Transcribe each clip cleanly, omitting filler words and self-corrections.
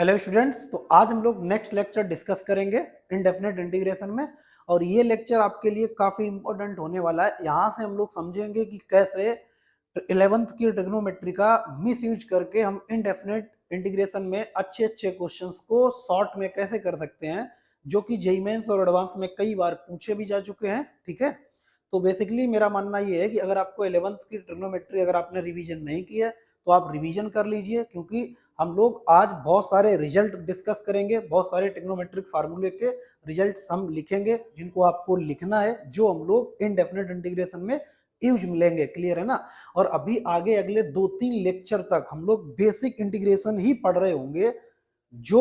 Hello students. तो आज हम लोग नेक्स्ट लेक्चर डिस्कस करेंगे इनडेफिनेट इंटीग्रेशन में। और ये लेक्चर आपके लिए काफी इंपॉर्टेंट होने वाला है। यहाँ से हम लोग समझेंगे कि कैसे 11th की ट्रिग्नोमेट्री का मिस यूज करके हम इनडेफिनेट इंटीग्रेशन में अच्छे अच्छे क्वेश्चंस को शॉर्ट में कैसे कर सकते हैं, जो कि जेईई मेंस और एडवांस में कई बार पूछे भी जा चुके हैं। ठीक है, तो बेसिकली मेरा मानना ये है कि अगर आपको 11th की ट्रिग्नोमेट्री अगर आपने रिवीजन नहीं की है तो आप रिवीजन कर लीजिए, क्योंकि हम लोग आज बहुत सारे रिजल्ट डिस्कस करेंगे, बहुत सारे ट्रिग्नोमेट्रिक फार्मूले के रिजल्ट्स हम लिखेंगे जिनको आपको लिखना है, जो हम लोग इनडेफिनेट इंटीग्रेशन में यूज मिलेंगे। क्लियर है ना। और अभी आगे अगले 2-3 लेक्चर तक हम लोग बेसिक इंटीग्रेशन ही पढ़ रहे होंगे, जो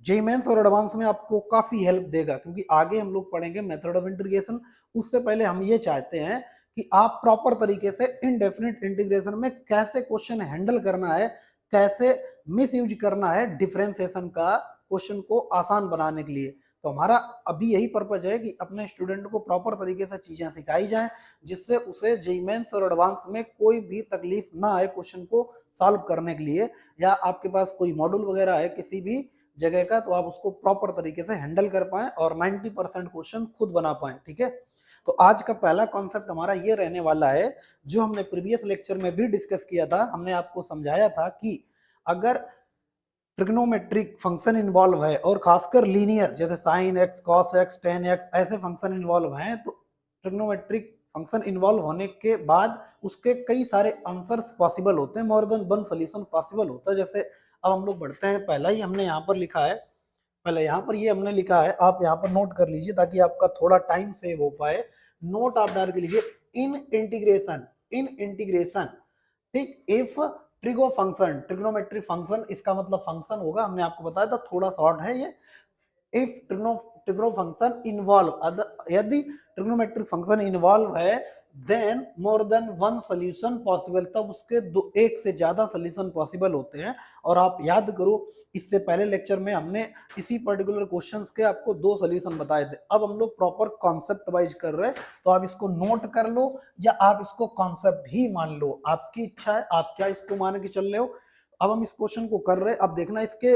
जेईई मेंस और एडवांस में आपको काफी हेल्प देगा, क्योंकि आगे हम लोग पढ़ेंगे मेथड ऑफ इंटीग्रेशन। उससे पहले हम ये चाहते हैं कि आप प्रॉपर तरीके से इनडेफिनेट इंटीग्रेशन में कैसे क्वेश्चन हैंडल करना है, कैसे मिस यूज करना है डिफरेंशिएशन का क्वेश्चन को आसान बनाने के लिए। तो हमारा अभी यही पर्पज है कि अपने स्टूडेंट को प्रॉपर तरीके से चीजें सिखाई जाएं, जिससे उसे जेईई मेंस और एडवांस में कोई भी तकलीफ ना आए क्वेश्चन को सॉल्व करने के लिए। या आपके पास कोई मॉड्यूल वगैरह है किसी भी जगह का, तो आप उसको प्रॉपर तरीके से हैंडल कर पाएं और 90% क्वेश्चन खुद बना पाएं। ठीक है, तो आज का पहला कॉन्सेप्ट हमारा ये रहने वाला है, जो हमने प्रीवियस लेक्चर में भी डिस्कस किया था। हमने आपको समझाया था कि अगर ट्रिग्नोमेट्रिक फंक्शन इन्वॉल्व है और खासकर लीनियर जैसे sine x, cos x, ten x ऐसे फंक्शन इन्वॉल्व हैं, तो ट्रिग्नोमेट्रिक फंक्शन इन्वॉल्व होने के बाद उसके कई सारे आंसर्स पॉसिबल होते हैं, मोर देन वन सोल्यूशन पॉसिबल होता है। जैसे अब हम लोग बढ़ते हैं, पहला ही हमने यहाँ पर लिखा है, पहले यहाँ पर ये हमने लिखा है, आप यहाँ पर नोट कर लीजिए ताकि आपका थोड़ा टाइम सेव हो पाए। नोट आप डाल के लीजिए, इन इंटीग्रेशन। ठीक, if trigo function, trigonometric function इसका मतलब फंक्शन होगा, हमने आपको बताया था, थोड़ा शॉर्ट है ये। इफ ट्रिग्नो फंक्शन इन्वॉल्व, यदि ट्रिग्नोमेट्रिक फंक्शन इन्वॉल्व है, then more than one solution possible, तब उसके दो एक से ज्यादा सोल्यूशन पॉसिबल होते हैं। और आप याद करो, इससे पहले लेक्चर में हमने इसी पर्टिकुलर क्वेश्चंस के आपको दो सोल्यूशन बताए थे। अब हम लोग प्रॉपर कॉन्सेप्ट वाइज कर रहे हैं, तो आप इसको नोट कर लो या आप इसको कॉन्सेप्ट ही मान लो, आपकी इच्छा है, आप क्या इसको मान के चल रहे हो। अब हम इस क्वेश्चन को कर रहे हैं, अब देखना इसके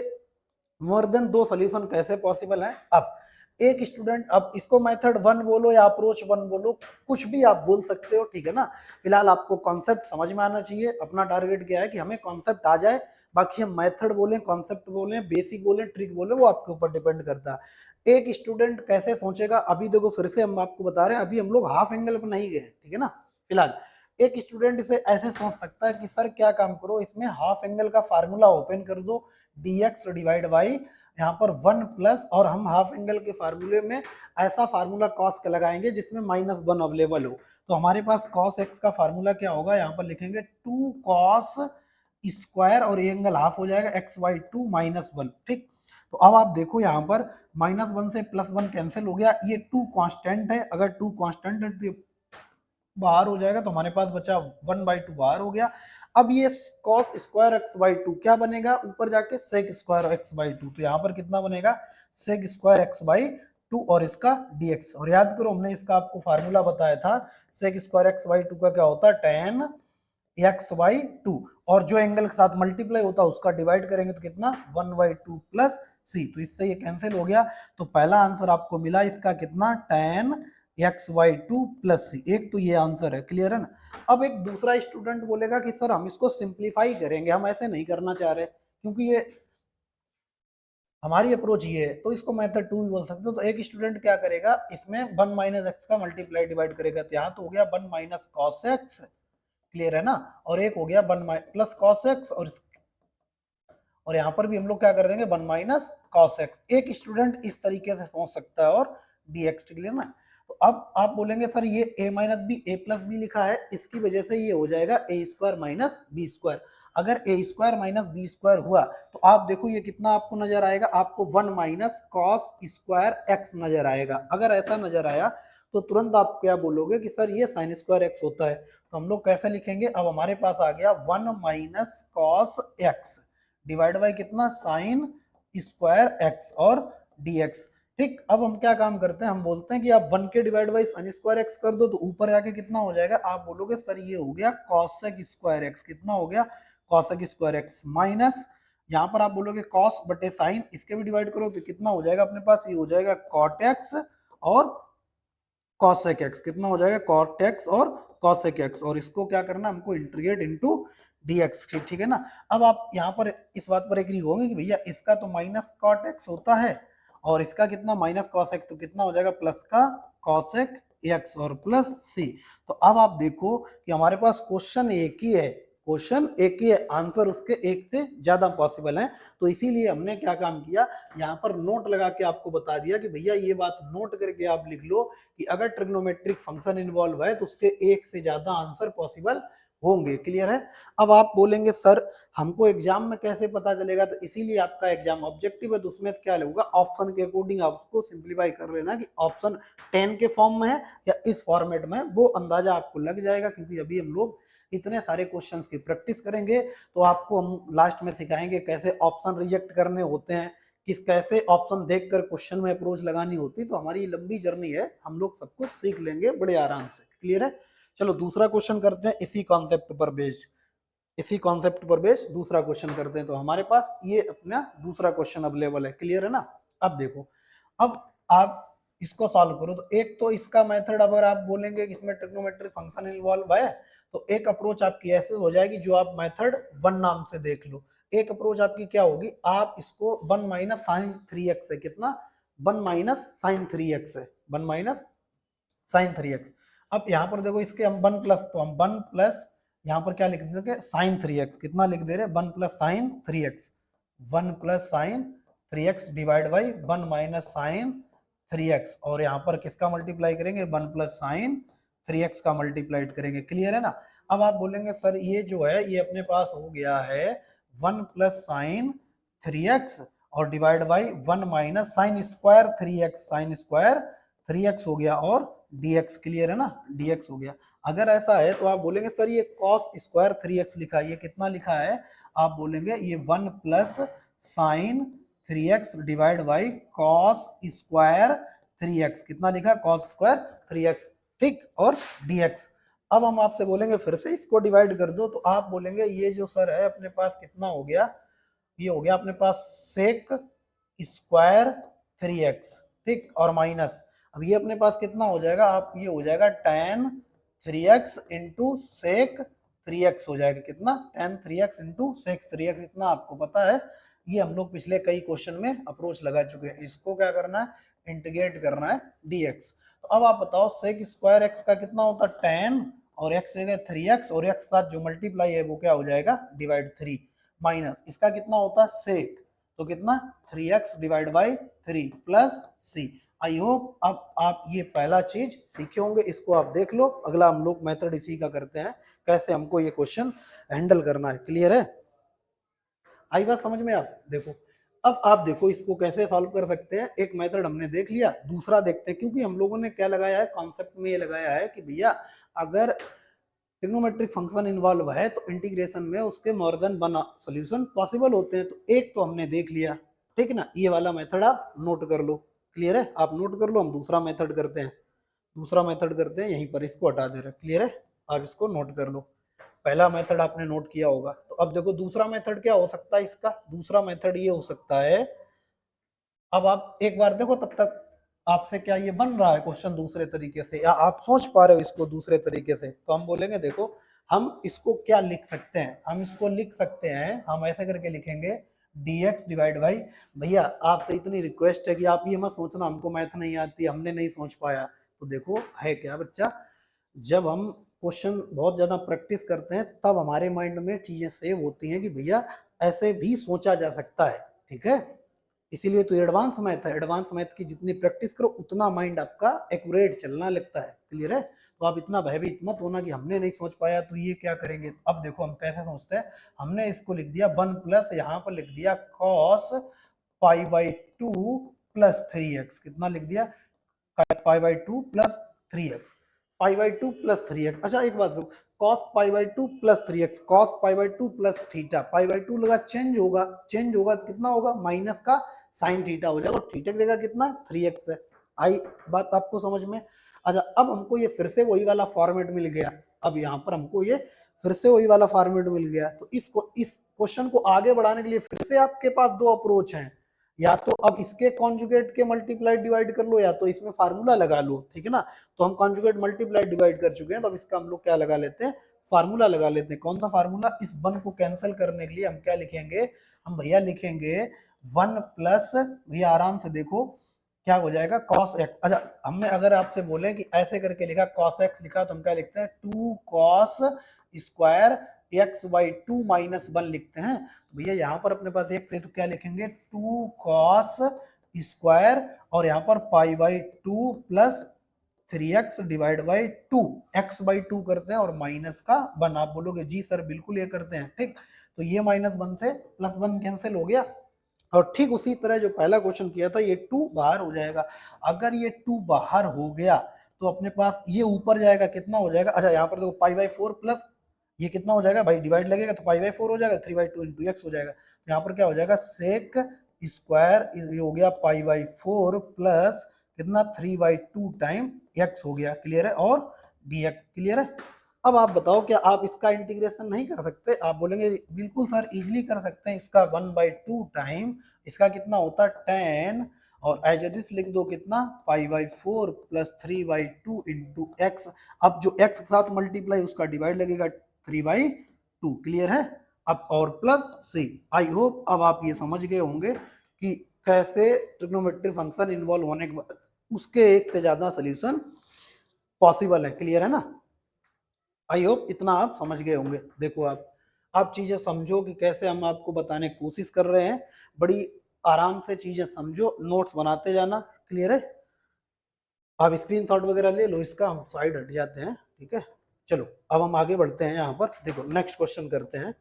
मोर देन दो सोल्यूशन कैसे पॉसिबल है। अब एक स्टूडेंट, अब इसको मेथड 1 बोलो या अप्रोच 1 बोलो, कुछ भी आप बोल सकते हो। ठीक है ना, फिलहाल आपको कॉन्सेप्ट समझ में आना चाहिए। अपना टारगेट क्या है कि हमें कॉन्सेप्ट आ जाए, बाकी हम मेथड बोले, कॉन्सेप्ट बोले, बेसिक बोले, ट्रिक बोले, वो आपके ऊपर डिपेंड करता है। एक स्टूडेंट कैसे सोचेगा, अभी देखो फिर से हम आपको बता रहे हैं, अभी हम लोग हाफ एंगल पर नहीं गए। ठीक है ना, फिलहाल एक स्टूडेंट इसे ऐसे सोच सकता है कि सर क्या काम करो, इसमें हाफ एंगल का फार्मूला ओपन कर दो, dx डिवाइड बाई यहाँ पर 1 प्लस, और हम हाफ एंगल के फार्मूले में ऐसा फार्मूला कॉस का लगाएंगे जिसमें -1 अवेलेबल हो। तो हमारे पास कॉस एक्स का फार्मूला क्या होगा, यहाँ पर लिखेंगे 2 कॉस स्क्वायर, और ये एंगल हाफ हो जाएगा x/2 -1। ठीक, तो अब आप देखो यहाँ पर -1 से +1 कैंसिल हो गया, ये 2 कांस्टेंट है, अगर 2 कांस्टेंट है तो बाहर हो जाएगा, तो हमारे पास बचा 1/2 बाहर हो गया। अब ये cos स्क्वायर x/2 क्या बनेगा, ऊपर जाके sec स्क्वायर x/2, तो यहाँ पर कितना बनेगा, sec स्क्वायर x/2 और इसका dx। और याद करो हमने इसका आपको फार्मूला बताया था, sec स्क्वायर x/2 का क्या होता है, tan x/2, और जो एंगल के साथ मल्टीप्लाई होता है उसका डिवाइड करेंगे तो कितना, 1/2 प्लस c, तो इससे ये कैंसिल हो गया। तो पहला आंसर आपको मिला इसका कितना, tan x/2 प्लस c। एक तो ये आंसर है, क्लियर है ना। अब एक दूसरा स्टूडेंट बोलेगा कि सर हम इसको सिंप्लीफाई करेंगे, हम ऐसे नहीं करना चाह रहे, क्योंकि ये हमारी अप्रोच ये है, तो इसको मेथड 2 भी बोल सकते हो। तो एक स्टूडेंट क्या करेगा, इसमें 1 माइनस एक्स का मल्टीप्लाई डिवाइड करेगा, तो यहाँ तो हो गया 1 माइनस कॉस एक्स, क्लियर है ना, और एक हो गया 1 प्लस कॉस एक्स, और यहाँ पर भी हम लोग क्या कर देंगे, 1 माइनस कॉस एक्स। एक स्टूडेंट इस तरीके से सोच सकता है, और dx, क्लियर ना। तो अब आप बोलेंगे सर ये a minus B, a plus B लिखा है, इसकी वजह से ये हो जाएगा a square minus B square. अगर a square minus B square हुआ तो आप देखो ये कितना आपको नजर आएगा, आपको 1 माइनस कॉस स्क्वायर एक्स नजर आएगा। अगर ऐसा नजर आया तो तुरंत आप क्या बोलोगे कि सर ये साइन स्क्वायर एक्स होता है। तो हम लोग कैसे लिखेंगे, अब हमारे पास आ गया 1 minus cos X divide by कितना, साइन स्क्वायर एक्स और dx। ठीक, अब हम क्या काम करते हैं, हम बोलते हैं कि आप 1 के divide by sine square x कर दो, तो ऊपर जाके कितना हो जाएगा, आप बोलोगे सर ये हो गया कॉसेक स्क्वायर एक्स, कितना हो गया, कॉसेक स्क्वायर एक्स माइनस यहाँ पर आप बोलोगे कॉस बटे साइन, इसके भी डिवाइड करो तो कितना हो जाएगा अपने पास, ये हो जाएगा कॉट एक्स और कॉसेक एक्स। कितना हो जाएगा, कॉट एक्स और कॉसेक एक्स, और इसको क्या करना हमको, इंटीग्रेट इनटू डीएक्स। ठीक है ना। अब आप यहाँ पर इस बात पर एग्री होंगे कि भैया इसका तो माइनस कॉट एक्स होता है और इसका कितना माइनस कॉस एक्स, तो कितना हो जाएगा प्लस का कॉसेक एक्स और प्लस सी। तो अब आप देखो कि हमारे पास क्वेश्चन एक ही है, क्वेश्चन एक ही है, आंसर उसके एक से ज्यादा पॉसिबल है। तो इसीलिए हमने क्या काम किया, यहाँ पर नोट लगा के आपको बता दिया कि भैया ये बात नोट करके आप लिख लो कि अगर ट्रिग्नोमेट्रिक फंक्शन इन्वॉल्व है तो उसके एक से ज्यादा आंसर पॉसिबल होंगे। क्लियर है। अब आप बोलेंगे सर हमको एग्जाम में कैसे पता चलेगा, तो इसीलिए आपका एग्जाम ऑब्जेक्टिव है, तो उसमें क्या होगा, ऑप्शन के अकॉर्डिंग आप उसको सिंप्लीफाई कर लेना कि ऑप्शन 10 के फॉर्म में है या इस फॉर्मेट में, वो अंदाजा आपको लग जाएगा। क्योंकि अभी हम लोग इतने सारे क्वेश्चंस की प्रैक्टिस करेंगे तो आपको हम लास्ट में सिखाएंगे कैसे ऑप्शन रिजेक्ट करने होते हैं, किस कैसे ऑप्शन देखकर क्वेश्चन में अप्रोच लगानी होती। तो हमारी लंबी जर्नी है, हम लोग सब कुछ सीख लेंगे बड़े आराम से। क्लियर है। चलो दूसरा क्वेश्चन करते हैं इसी कॉन्सेप्ट पर बेस्ड, इसी कॉन्सेप्ट पर बेस्ड दूसरा क्वेश्चन करते हैं। तो हमारे पास ये अपना दूसरा क्वेश्चन अवेलेबल है। क्लियर है ना। अब देखो, अब आप इसको सॉल्व करो तो एक तो इसका मेथड, अगर आप बोलेंगे कि इसमें ट्रिग्नोमेट्रिक फंक्शन इन्वॉल्व है तो एक अप्रोच आपकी ऐसे हो जाएगी जो आप मेथड 1 नाम से देख लो। एक अप्रोच आपकी क्या होगी, आप इसको 1 माइनस साइन 3x है, कितना 1 माइनस साइन 3x है, 1 माइनस साइन 3x। अब यहाँ पर देखो इसके हम 1 प्लस, तो हम 1 प्लस यहाँ पर क्या लिख देंगे साइन 3x, कितना लिख दे रहे 1 plus sine 3x, 1 plus sine 3x divide by 1 minus sine 3x, और यहाँ पर किसका मल्टीप्लाई करेंगे 1 प्लस साइन 3x का मल्टीप्लाई करेंगे। क्लियर है ना। अब आप बोलेंगे सर ये जो है ये अपने पास हो गया है 1 प्लस साइन 3x और divide by 1 minus sine square 3x, sine square 3x हो गया और dx। क्लियर है ना, dx हो गया। अगर ऐसा है तो आप बोलेंगे सर ये cos स्क्वायर 3x लिखा है, ये कितना लिखा है, आप बोलेंगे ये 1 plus sine 3x divide by cos square 3x, कितना लिखा है cos स्क्वायर 3x, ठीक, और dx। अब हम आपसे बोलेंगे फिर से इसको डिवाइड कर दो, तो आप बोलेंगे ये जो सर है अपने पास कितना हो गया, ये हो गया अपने पास सेक स्क्वायर 3x, ठीक, और माइनस, अब ये अपने पास कितना हो जाएगा, आप ये हो जाएगा tan 3x into sec 3x हो जाएगा, कितना tan 3x into sec 3x, इतना आपको पता है। ये हम लोग पिछले कई क्वेश्चन में अप्रोच लगा चुके हैं। इसको क्या करना है, इंटीग्रेट करना है dx। तो अब आप बताओ सेक स्क्वायर x का कितना होता है tan, और x जगह 3x और x साथ जो मल्टीप्लाई है वो क्या हो जाएगा डिवाइड 3, माइनस इसका कितना होता है सेक, तो कितना 3x divide by 3 plus c। I hope अब आप ये पहला चीज सीखे होंगे, इसको आप देख लो। अगला हम लोग मेथड इसी का करते हैं, कैसे हमको ये क्वेश्चन हैंडल करना है। क्लियर है, आई बात समझ में। आप देखो, अब आप देखो इसको कैसे सॉल्व कर सकते हैं। एक मेथड हमने देख लिया, दूसरा देखते हैं, क्योंकि हम लोगों ने क्या लगाया है कॉन्सेप्ट में, ये लगाया है कि भैया अगर ट्रिग्नोमेट्रिक फंक्शन इन्वॉल्व है तो इंटीग्रेशन में उसके मोर देन 1 सॉल्यूशन पॉसिबल होते हैं। तो एक तो हमने देख लिया, ठीक है ना, ये वाला मेथड आप नोट कर लो। क्लियर है, आप नोट कर लो। हम दूसरा मेथड करते हैं, दूसरा मेथड करते हैं, यहीं पर इसको हटा दे रहे हैं। क्लियर है, आप इसको नोट कर लो। पहला मेथड आपने नोट किया होगा, तो अब देखो दूसरा मेथड क्या हो सकता है इसका, दूसरा मेथड ये हो सकता है। अब आप एक बार देखो, तब तक आपसे क्या ये बन रहा है क्वेश्चन दूसरे तरीके से, या आप सोच पा रहे हो इसको दूसरे तरीके से, तो हम बोलेंगे देखो हम इसको क्या लिख सकते हैं, हम इसको लिख सकते हैं, हम ऐसे करके लिखेंगे dx डिवाइड बाई, भैया आपसे इतनी रिक्वेस्ट है कि आप ये मत सोचना हमको मैथ नहीं आती, हमने नहीं सोच पाया। तो देखो है क्या बच्चा, जब हम क्वेश्चन बहुत ज्यादा प्रैक्टिस करते हैं तब हमारे माइंड में चीजें सेव होती हैं कि भैया ऐसे भी सोचा जा सकता है। ठीक है, इसीलिए तो एडवांस मैथ है, एडवांस मैथ की जितनी प्रैक्टिस करो उतना माइंड आपका एक्यूरेट चलना लगता है। क्लियर है, तो आप इतना भयभीत मत होना कि हमने नहीं सोच पाया तो ये क्या करेंगे। अब देखो हम कैसे सोचते हैं, हमने इसको लिख दिया 1 प्लस, यहाँ पर लिख दिया cos pi by 2 plus 3x, कितना लिख दिया pi by 2 plus 3x, pi by 2 plus 3x। अच्छा एक बात देखो, cos pi by 2 plus 3x, cos pi by 2 plus theta, pi by 2 लगा चेंज होगा, चेंज होगा तो कितना होगा माइनस का साइन थीटा हो जाएगा, और थीटा की जगह कितना 3x है। आई बात आपको समझ में। अच्छा अब हमको ये फिर से वही वाला फॉर्मेट मिल गया, अब यहाँ पर हमको ये फिर से वही वाला फॉर्मेट मिल गया, तो इस क्वेश्चन को आगे बढ़ाने के लिए फिर से आपके पास दो अप्रोच हैं, या तो अब इसके कॉन्जुगेट के मल्टीप्लाई डिवाइड कर लो, या तो इसमें फार्मूला लगा लो, ठीक है ना। तो हम कॉन्जुगेट मल्टीप्लाई डिवाइड कर चुके हैं, तो अब इसका हम लोग क्या लगा लेते हैं, फार्मूला लगा लेते हैं। कौन सा फार्मूला, इस वन को कैंसिल करने के लिए हम क्या लिखेंगे, हम भैया लिखेंगे वन प्लस, भैया आराम से देखो क्या हो जाएगा, कॉस एक्स। अच्छा, हमने अगर आपसे बोले कि ऐसे करके लिखा कॉस एक्स लिखा, तो हम क्या लिखते हैं, two cos square X by two minus one लिखते हैं। भैया यहाँ पर अपने पास एक्स है तो क्या लिखेंगे, टू कॉस स्क्वायर और यहाँ पर pi by two plus 3x divide by two, X by to करते हैं और माइनस का वन। आप बोलोगे जी सर बिल्कुल ये करते हैं, ठीक। तो ये माइनस वन से प्लस वन कैंसिल हो गया, और ठीक उसी तरह जो पहला क्वेश्चन किया था, ये टू बाहर हो जाएगा। अगर ये टू बाहर हो गया तो अपने पास ये ऊपर जाएगा, कितना हो जाएगा, अच्छा यहाँ पर देखो पाई बाई फोर प्लस ये कितना हो जाएगा भाई, डिवाइड लगेगा तो पाई बाई फोर हो जाएगा, three by two into x हो जाएगा। तो यहाँ पर क्या हो जाएगा, सेक स्क्वायर ये हो गया पाई बाई फोर प्लस कितना, three by two time x हो गया, क्लियर है, और डी एक्स, क्लियर है। अब आप बताओ क्या आप इसका इंटीग्रेशन नहीं कर सकते, आप बोलेंगे बिल्कुल सर इजीली कर सकते हैं, इसका वन बाई टू टाइम इसका कितना होता है टेन, और एज दिस लिख दो कितना, five by four plus three by two into x. अब जो एक्स के साथ मल्टीप्लाई उसका डिवाइड लगेगा थ्री बाई टू, क्लियर है। अब और प्लस सी, आई होप अब आप ये समझ गए होंगे कि कैसे ट्रिग्नोमेट्रिक फंक्शन इन्वॉल्व होने के बाद उसके एक से ज्यादा सोल्यूशन पॉसिबल है, क्लियर है ना। आई होप इतना आप समझ गए होंगे। देखो आप चीजें समझो कि कैसे हम आपको बताने की कोशिश कर रहे हैं, बड़ी आराम से चीजें समझो, नोट्स बनाते जाना, क्लियर है। आप स्क्रीनशॉट वगैरह ले लो इसका, हम साइड हट जाते हैं, ठीक है। चलो अब हम आगे बढ़ते हैं, यहाँ पर देखो नेक्स्ट क्वेश्चन करते हैं।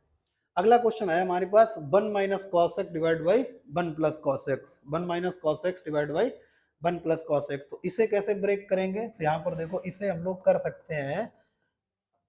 अगला क्वेश्चन है हमारे पास one minus cos X divide by one plus cos X, one minus cos X divide by one plus cos X. तो इसे कैसे ब्रेक करेंगे, तो यहाँ पर देखो इसे हम लोग कर सकते हैं,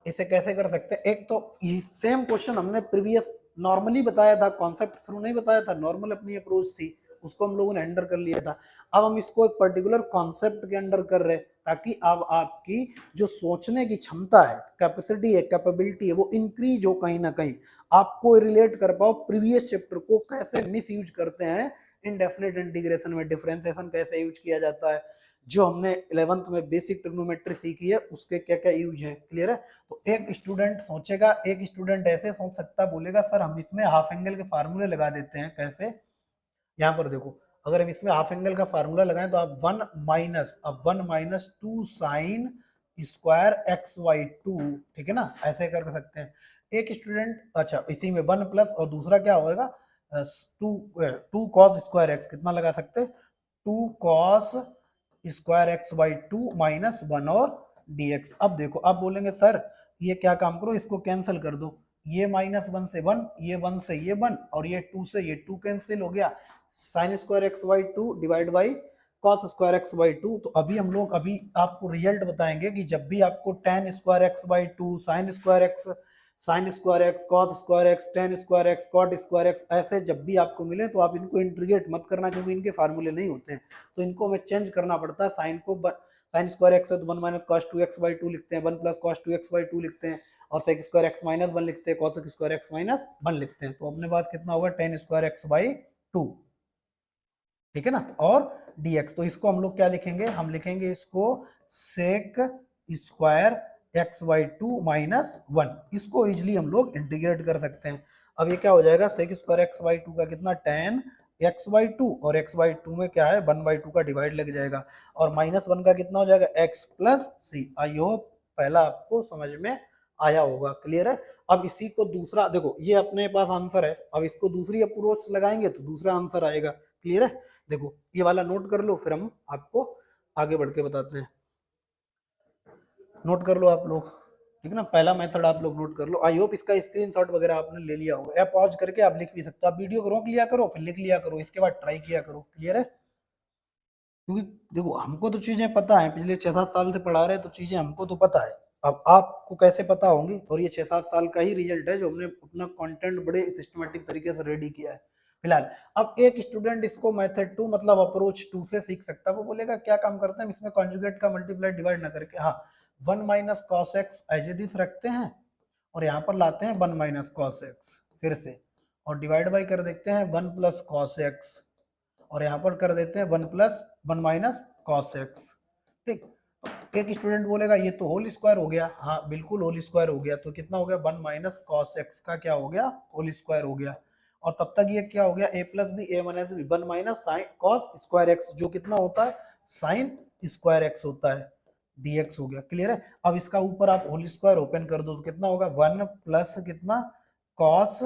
इसे कैसे कर सकते हैं, एक तो सेम क्वेश्चन हमने प्रीवियस नॉर्मली बताया था, कॉन्सेप्ट थ्रू नहीं बताया था, नॉर्मल अपनी अप्रोच थी, उसको हम लोगों ने अंडर कर लिया था। अब हम इसको एक पर्टिकुलर कॉन्सेप्ट के अंडर कर रहे हैं, ताकि अब आपकी जो सोचने की क्षमता है, कैपेसिटी है, कैपेबिलिटी है, वो इंक्रीज हो, कहीं ना कहीं आपको रिलेट कर पाओ प्रीवियस चैप्टर को, कैसे मिस यूज करते हैं इनडेफिनेट इंटीग्रेशन में, डिफरेंशिएशन कैसे यूज किया जाता है, जो हमने 11th में बेसिक ट्रिग्नोमेट्री सीखी है उसके क्या क्या यूज है, क्लियर है। तो एक स्टूडेंट सोचेगा, एक स्टूडेंट ऐसे सोच सकता, बोलेगा सर हम इसमें हाफ एंगल के फार्मूले लगा देते हैं, कैसे, यहाँ पर देखो अगर हम इसमें हाफ एंगल का फार्मूला लगाएं तो आप one minus two sine square X by two, ठीक है ना, ऐसे कर सकते हैं। एक स्टूडेंट, अच्छा इसी में वन प्लस और दूसरा क्या होएगा, two two cos square X, कितना लगा सकते, two cos square X by two minus one और डी एक्स। अब देखो अब बोलेंगे सर ये क्या काम करो, इसको कैंसिल कर दो, ये माइनस वन से वन, ये वन से ये वन, और ये टू से ये टू कैंसिल हो गया, sign square X by to divide by cos square X by to. तो अभी हम लोग अभी आपको रिजल्ट बताएंगे कि जब भी आपको tan square X by two, sine square X, cos square X, tan square X, cot square X, ऐसे जब भी आपको मिले तो आप इनको इंटीग्रेट मत करना, क्योंकि इनके फार्मूले नहीं होते हैं, तो इनको हमें चेंज करना पड़ता है। साइन को साइन स्क्वायर एक्स है तो one minus cos two X by two लिखते हैं, one plus cos two X by two लिखते हैं, और sec square X minus one लिखते हैं, cos square X minus one लिखते हैं। तो अपने पास कितना होगा, tan square X by two, ठीक है ना, और dx। तो इसको हम लोग क्या लिखेंगे, हम लिखेंगे इसको sec square X by two minus one, इसको इजिली हम लोग इंटीग्रेट कर सकते हैं। अब ये क्या हो जाएगा, sec square X by two का कितना, टेन एक्स बाई टू, और एक्स बाई टू में क्या है, वन बाई टू का डिवाइड लग जाएगा, और माइनस वन का कितना हो जाएगा, X plus C. I hope पहला आपको समझ में आया होगा, क्लियर है। अब इसी को दूसरा देखो, ये अपने पास आंसर है, अब इसको दूसरी अप्रोच लगाएंगे तो दूसरा आंसर आएगा, क्लियर है। देखो ये वाला नोट कर लो, फिर हम आपको आगे बढ़ के बताते हैं। नोट कर लो आप लोग, ठीक है ना, पहला मेथड आप लोग नोट कर लो। आई होप इसका स्क्रीनशॉट वगैरह आपने ले लिया होगा, या पॉज करके आप लिख भी सकते हो, आप वीडियो को रोक लिया करो फिर लिख लिया करो, इसके बाद ट्राई किया करो, क्लियर है। क्योंकि देखो हमको तो चीजें पता है, पिछले 6-7 साल से पढ़ा रहे हैं, तो चीजें हमको तो पता है, अब आपको कैसे पता होंगी, और ये 6-7 साल का ही रिजल्ट है जो हमने अपना कंटेंट बड़े सिस्टमेटिक तरीके से रेडी किया है फिलहाल। अब एक स्टूडेंट इसको मेथड टू मतलब अप्रोच टू से सीख सकता है, वो बोलेगा क्या काम करते हैं, इसमें कॉन्जुगेट का मल्टीप्लाई डिवाइड ना करके, हाँ one minus cos X as this रखते हैं, और यहाँ पर लाते हैं वन माइनस कॉस एक्स, फिर से और डिवाइड बाई कर देते हैं 1 प्लस कॉस एक्स, और यहाँ पर कर देते हैं 1 प्लस 1 माइनस कॉस एक्स। ठीक, एक स्टूडेंट बोलेगा ये तो होल स्क्वायर हो गया। हाँ बिल्कुल होल स्क्वायर हो गया, तो कितना हो गया 1 माइनस कॉस एक्स का क्या हो गया होल स्क्वायर हो गया। और तब तक ये क्या हो गया a plus B A minus B 1 minus sine cos square X, जो कितना होता है साइन स्क्वायर एक्स होता है, dx हो गया। क्लियर है। अब इसका ऊपर आप होल स्क्वायर ओपन कर दो तो कितना होगा 1 प्लस कितना cos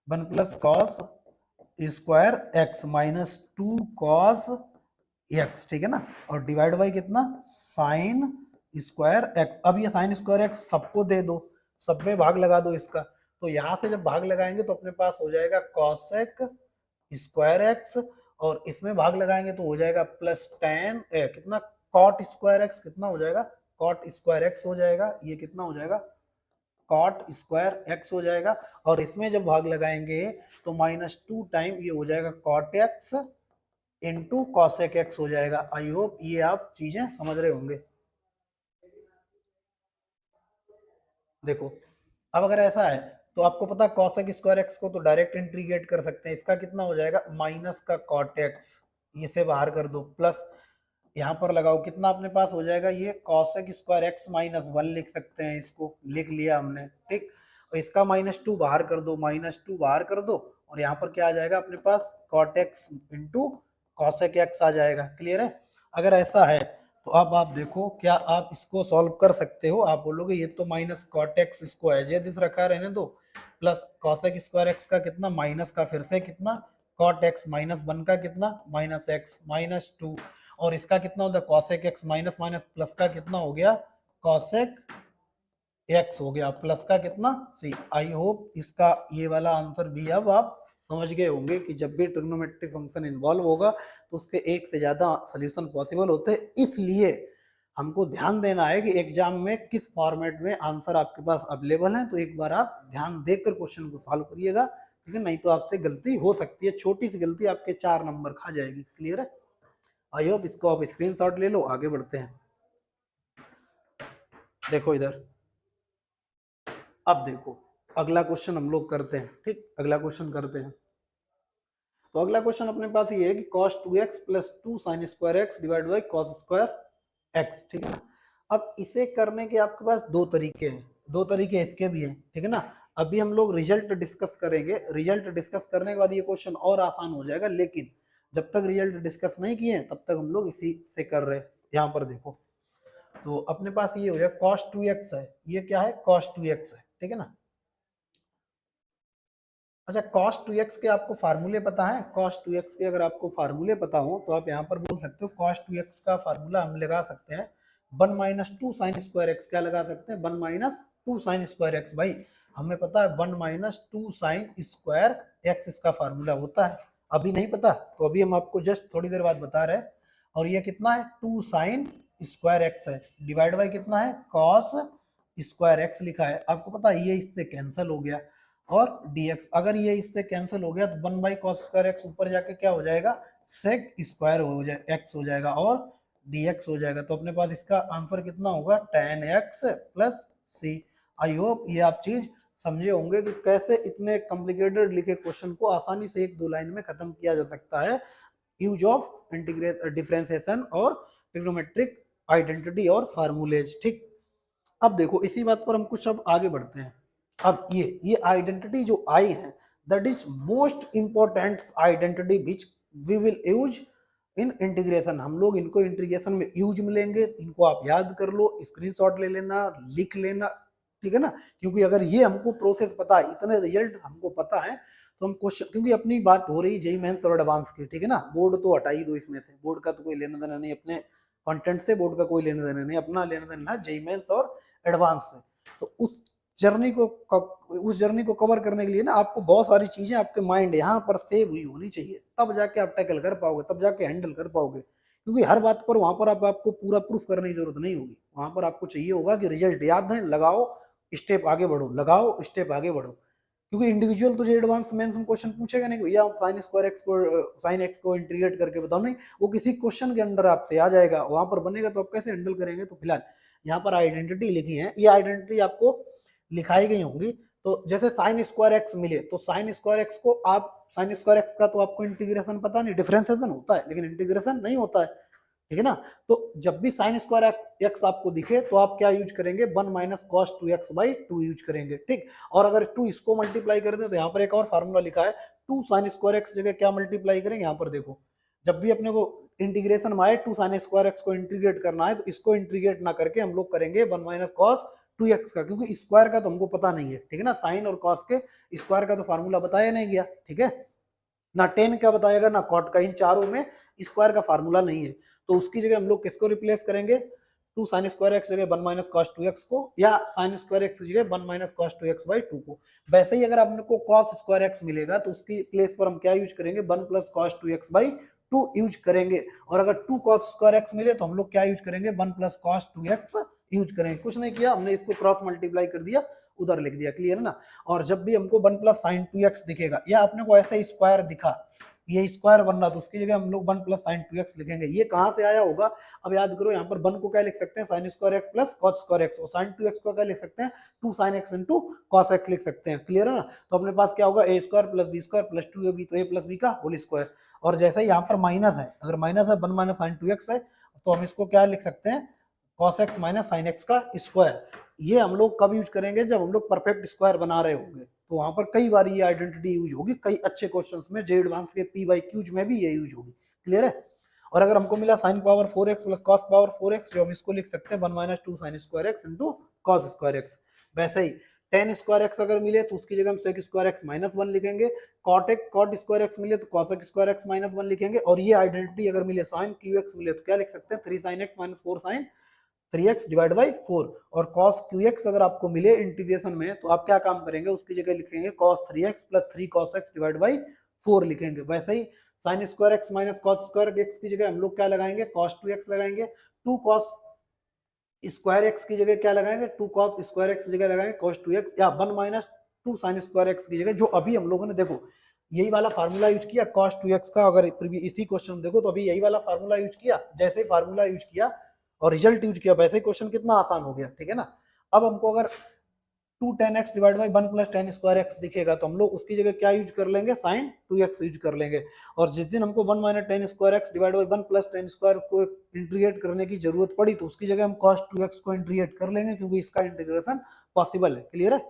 1 plus cos square X minus 2 cos x, ठीक है ना, और डिवाइड बाई कितना साइन स्क्वायर एक्स। अब ये साइन स्क्वायर एक्स सबको दे दो, सब में भाग लगा दो इसका, तो यहां से जब भाग लगाएंगे तो अपने पास हो जाएगा कॉसेक स्क्वायर एक्स, और इसमें भाग लगाएंगे तो हो जाएगा प्लस टेन कितना कॉट स्क्वायर एक्स, कितना हो जाएगा कॉट स्क्वायर एक्स हो जाएगा, ये कितना हो जाएगा कॉट स्क्वायर एक्स हो जाएगा। और इसमें जब भाग लगाएंगे तो -2 टाइम ये हो जाएगा cot X into cosec X हो जाएगा। आई होप ये आप चीजें समझ रहे होंगे। देखो अब अगर ऐसा है तो आपको पता कॉसेक स्क्वायर एक्स को तो डायरेक्ट इंटीग्रेट कर सकते हैं, इसका कितना हो जाएगा माइनस का कॉट एक्स, ये से बाहर कर दो, प्लस यहाँ पर लगाओ कितना अपने पास हो जाएगा ये कॉसेक स्क्वायर एक्स माइनस 1 लिख सकते हैं, इसको लिख लिया हमने। ठीक, और इसका -2 बाहर कर दो, -2 बाहर कर दो, और यहाँ पर क्या आ जाएगा अपने पास cot X into cosec X आ जाएगा। क्लियर है। अगर ऐसा है तो अब आप देखो क्या आप इसको सॉल्व कर सकते हो। आप बोलोगे ये तो माइनस कॉट एक्स, इसको एज इट इज रखा रहने दो, प्लस कॉसेक स्क्वायर एक्स का कितना माइनस का फिर से कितना कॉट एक्स माइनस 1 का कितना माइनस एक्स -2, और इसका कितना होता है cosec x minus minus plus का कितना हो गया कॉसेक एक्स हो गया, प्लस का कितना सी। आई होप इसका ये वाला आंसर भी अब आप समझ गए होंगे कि जब भी ट्रिग्नोमेट्रिक फंक्शन इन्वॉल्व होगा तो उसके एक से ज्यादा सॉल्यूशन पॉसिबल होते हैं। इसलिए हमको ध्यान देना है कि एग्जाम में किस फॉर्मेट में आंसर आपके पास अवेलेबल है, तो एक बार आप ध्यान देकर क्वेश्चन को सॉल्व करिएगा, ठीक है, नहीं तो आपसे गलती हो सकती है, छोटी सी गलती आपके 4 नंबर खा जाएगी। क्लियर है। आई होप इसको आप स्क्रीनशॉट ले लो, आगे बढ़ते हैं। देखो इधर, अब देखो अगला क्वेश्चन हम लोग करते हैं। ठीक, अगला क्वेश्चन करते हैं। तो अगला क्वेश्चन अपने पास ये है कि cos 2x plus 2 sign square x divide by cos square x, ठीक है ना। अब इसे करने के आपके पास दो तरीके हैं, दो तरीके इसके भी हैं, ठीक है ना। अभी हम लोग रिजल्ट डिस्कस करेंगे, रिजल्ट डिस्कस करने के बाद ये क्वेश्चन और आसान हो जाएगा, लेकिन जब तक रिजल्ट डिस्कस नहीं किए हैं तब तक हम लोग इसी से कर रहे हैं। यहाँ पर देखो तो अपने पास ये हो जाएगा cos 2x है, ये क्या है cos 2x है, ठीक है ना। अच्छा cos 2x के आपको फार्मूले पता है, cos 2x के अगर आपको फार्मूले पता हो तो आप यहाँ पर बोल सकते हो cos 2x का फार्मूला हम लगा सकते हैं 1 माइनस 2 साइन स्क्वायर एक्स, क्या लगा सकते हैं 1 माइनस 2 साइन स्क्वायर एक्स। भाई हमें पता है 1 माइनस 2 साइन स्क्वायर एक्स इसका फार्मूला होता है, अभी नहीं पता तो अभी हम आपको जस्ट थोड़ी देर बाद बता रहे हैं। और ये कितना है 2 साइन स्क्वायर एक्स है, डिवाइड बाई कितना है cos स्क्वायर एक्स लिखा है। आपको पता है ये इससे कैंसिल हो गया, और dx अगर ये इससे कैंसिल हो गया तो 1 बाई कॉस स्क्वायर एक्स ऊपर जाके क्या हो जाएगा सेक स्क्वायर हो जाए एक्स हो जाएगा, और dx हो जाएगा। तो अपने पास इसका आंसर कितना होगा tan x plus C. I hope ये आप चीज समझे होंगे कि कैसे इतने कॉम्प्लिकेटेड लिखे क्वेश्चन को आसानी से एक दो लाइन में खत्म किया जा सकता है, यूज ऑफ इंटीग्रेट डिफरेंशिएशन और ट्रिग्नोमेट्रिक आइडेंटिटी और फार्मूलेज। ठीक, अब देखो इसी बात पर हम कुछ अब आगे बढ़ते हैं। अब ये आइडेंटिटी जो आई है that is most important identity which we will use in integration. हम लोग इनको इंटीग्रेशन में यूज में लेंगे, इनको आप याद कर लो, स्क्रीनशॉट ले लेना, लिख लेना, ठीक है ना। क्योंकि अगर ये हमको प्रोसेस पता है, इतने रिजल्ट हमको पता है, तो हम क्वेश्चन, क्योंकि अपनी बात हो रही जेई मेंस और एडवांस की, ठीक है ना, बोर्ड तो हटा ही दो इसमें से, बोर्ड का तो कोई लेना देना नहीं, अपने कंटेंट से बोर्ड का कोई लेना देना नहीं, अपना लेना देना है जेई मेंस और एडवांस से। तो उस जर्नी को कवर करने के लिए ना आपको बहुत सारी चीजें आपके माइंड यहाँ पर सेव हुई होनी चाहिए, तब जाके आप टैकल कर पाओगे, तब जाके हैंडल कर पाओगे। क्योंकि हर बात पर वहां पर आपको पूरा प्रूफ करने की जरूरत नहीं होगी, वहां पर आपको चाहिए होगा कि रिजल्ट याद है, लगाओ स्टेप आगे बढ़ो, लगाओ स्टेप आगे बढ़ो। क्योंकि इंडिविजुअल तुझे एडवांस मेंस में क्वेश्चन पूछेगा नहीं भैया साइन स्क्वायर एक्स को साइन एक्स को इंटीग्रेट करके बताओ, नहीं, वो किसी क्वेश्चन के अंडर आपसे आ जाएगा, वहां पर बनेगा तो आप कैसे हैंडल करेंगे। तो फिलहाल यहाँ पर आइडेंटिटी लिखी है, ये आइडेंटिटी आपको लिखाई गई होंगी। तो जैसे साइन स्क्वायर एक्स मिले तो साइन स्क्वायर एक्स को आप साइन स्क्वायर एक्स का तो आपको इंटीग्रेशन पता नहीं, डिफरेंशिएशन होता है लेकिन इंटीग्रेशन नहीं होता है, ठीक है ना। तो जब भी साइन स्क्वायर एक्स आपको दिखे तो आप क्या यूज करेंगे, 1 माइनस कॉस 2x/2 यूज करेंगे, ठीक। और अगर 2 इसको मल्टीप्लाई कर दे तो यहाँ पर एक और फार्मूला लिखा है, 2 साइन स्क्वायर एक्स जगह क्या मल्टीप्लाई करेंगे, यहाँ पर देखो जब भी अपने को इंटीग्रेशन में आए 2 साइन स्क्वायर एक्स को इंटीग्रेट करना है तो इसको इंटीग्रेट ना करके हम लोग करेंगे 1 माइनस कॉस 2x का, क्योंकि स्क्वायर का तो हमको पता नहीं है, ठीक है ना। साइन और कॉस के स्क्वायर का तो फार्मूला बताया नहीं गया, ठीक है ना। टेन का बताएगा ना कॉट का, इन चारों में स्क्वायर का फार्मूला नहीं है। तो उसकी जगह हम लोग किसको रिप्लेस करेंगे, 2 साइन स्क्वायर एक्स जगह 1 माइनस कॉस 2x को, या साइन स्क्वायर एक्स जगह 1 माइनस कॉस 2x/2 को। वैसे ही अगर आपको कॉस स्क्वायर एक्स मिलेगा तो उसकी प्लेस पर हम क्या यूज करेंगे, 1 प्लस कॉस 2x/2 यूज करेंगे। और अगर 2 कॉस स्क्वायर एक्स मिले तो हम लोग क्या यूज करेंगे, 1 प्लस कॉस 2x यूज करेंगे। कुछ नहीं किया हमने, इसको क्रॉस मल्टीप्लाई कर दिया, उधर लिख दिया, क्लियर है ना। और जब भी हमको 1 प्लस साइन 2x दिखेगा या अपने को ऐसा स्क्वायर दिखा, ये स्क्वायर बनना, तो उसकी जगह हम लोग 1 प्लस साइन 2x लिखेंगे। ये कहां से आया होगा, अब याद करो, यहाँ पर 1 को क्या लिख सकते हैं, sign square x plus cos square x, और साइन 2x को क्या लिख सकते हैं, 2 sine x into cos x लिख सकते हैं, क्लियर है ना। तो अपने पास क्या होगा, A square plus B square plus 2ab, तो ए प्लस बी का होल स्क्वायर। और जैसे यहाँ पर माइनस है, अगर माइनस है 1 माइनस साइन 2x है तो हम इसको क्या लिख सकते हैं, cos X minus sign X का स्क्वायर। ये हम लोग कब यूज करेंगे, जब हम लोग परफेक्ट स्क्वायर बना रहे होंगे, तो वहां पर कई बार ये आइडेंटिटी यूज होगी, कई अच्छे क्वेश्चंस में, जे एडवांस के p/q में भी ये यूज होगी, क्लियर है। और अगर हमको मिला sine power 4x plus cos power 4x, जो हम इसको लिख सकते हैं 1 minus 2 sign square x into cos square x. वैसे ही टेन स्क्वायर एक्स अगर मिले तो उसकी जगह हम सेक स्क्वायर एक्स माइनस 1 लिखेंगे, कॉट स्क्वायर एक्स मिले तो कॉसेक स्क्वायर एक्स माइनस 1 लिखेंगे। और ये आइडेंटिटी अगर मिले साइन क्यू एक्स मिले तो क्या लिख सकते हैं, 3 sine X minus 4 sine 3x divide by 4। और cos qx अगर आपको मिले इंटीग्रेशन में तो आप क्या काम करेंगे, उसकी जगह लिखेंगे cos 3x plus 3 cos x divide by 4 लिखेंगे। वैसे ही sine square X minus cos square X की जगह हम लोग क्या लगाएंगे, cos 2x लगाएंगे। 2 cos स्क्वायर एक्स की जगह क्या लगाएंगे, 2 cos स्क्वायर एक्स की जगह लगाएंगे cos 2x, या 1 माइनस 2 साइन स्क्वायर एक्स की जगह, जो अभी हम लोगों ने देखो यही वाला फार्मूला यूज किया cos 2x का। अगर इसी क्वेश्चन देखो तो अभी यही वाला फार्मूला यूज किया, जैसे फार्मूला यूज किया और रिजल्ट यूज किया, वैसे ही क्वेश्चन कितना आसान हो गया, ठीक है ना। अब हमको अगर 2 tan x divide by 1 plus tan square x दिखेगा तो हम लोग उसकी जगह क्या यूज कर लेंगे, साइन 2x यूज कर लेंगे। और जिस दिन हमको 1 minus tan square x divide by 1 plus tan square को इंटीग्रेट करने की जरूरत पड़ी तो उसकी जगह हम cos 2x को इंटीग्रेट कर लेंगे, क्योंकि इसका इंटीग्रेशन पॉसिबल है, क्लियर है,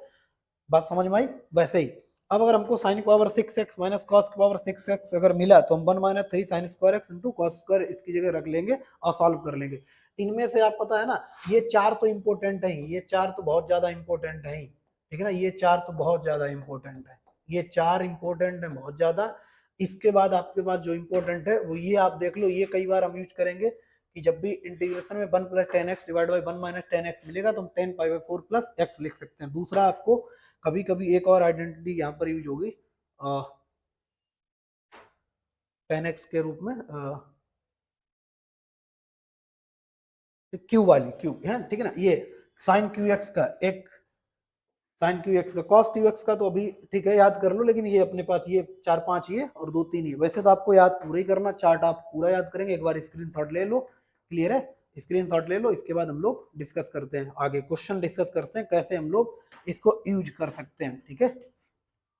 बात समझ में आई। वैसे ही अब अगर हमको साइन की पावर 6x माइनस कॉस की पावर 6x अगर मिला तो हम 1 minus 3 sign square x into cos square इसकी जगह रख लेंगे और सॉल्व कर लेंगे। इनमें से आप पता है ना, ये चार तो इंपॉर्टेंट है ही, ये चार तो बहुत ज्यादा इंपॉर्टेंट है ही, ठीक है ना, ये चार तो बहुत ज्यादा इंपॉर्टेंट है, ये चार इंपॉर्टेंट है बहुत ज्यादा। इसके बाद आपके पास जो इंपॉर्टेंट है वो ये आप देख लो, ये कई बार हम यूज करेंगे कि जब भी इंटीग्रेशन में 1 plus ten x divide by 1 minus ten x मिलेगा तो हम 10 पाई/4 प्लस एक्स लिख सकते हैं। दूसरा आपको कभी कभी एक और आइडेंटिटी यहाँ पर यूज होगी टेन एक्स के रूप में, क्यू वाली, क्यू है, ठीक है ना, ये साइन क्यू एक्स का, एक साइन क्यू एक्स का, कॉस क्यू एक्स का तो अभी ठीक है याद कर लो, लेकिन ये अपने पास ये 4-5 ये और 2-3 ये, वैसे तो आपको याद पूरा ही करना, चार्ट आप पूरा याद करेंगे, एक बार स्क्रीनशॉट ले लो, क्लियर है, स्क्रीनशॉट ले लो। इसके बाद हम लोग डिस्कस करते हैं आगे, क्वेश्चन डिस्कस करते हैं कैसे हम लोग इसको यूज कर सकते हैं, ठीक है।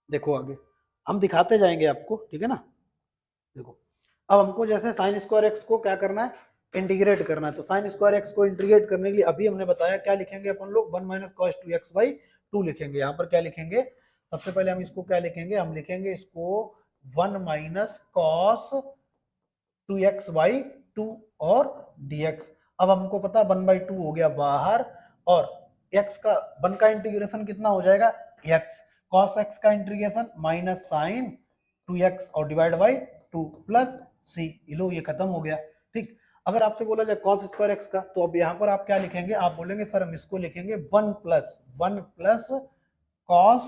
देखो आगे हम दिखाते जाएंगे आपको, ठीक है ना। देखो अब हमको जैसे साइन स्क्वायर एक्स को क्या करना है, इंटीग्रेट करना है। तो साइन स्क्वायर एक्स को इंटीग्रेट करने के लिए अभी हमने बताया क्या लिखेंगे अपन लोग, 1 माइनस कॉस 2x/2 लिखेंगे। यहाँ पर क्या लिखेंगे, सबसे पहले हम इसको क्या लिखेंगे, हम लिखेंगे इसको 1 माइनस कॉस 2x/2 और dx। अब हमको पता 1/2 हो गया बाहर, और x का 1 का इंटीग्रेशन कितना हो जाएगा, x cos x का इंटीग्रेशन माइनस साइन 2x और डिवाइड बाई 2 प्लस c, लो ये खत्म हो गया, ठीक। अगर आपसे बोला जाए cos स्क्वायर x का, तो अब यहाँ पर आप क्या लिखेंगे, आप बोलेंगे सर हम इसको लिखेंगे 1 plus cos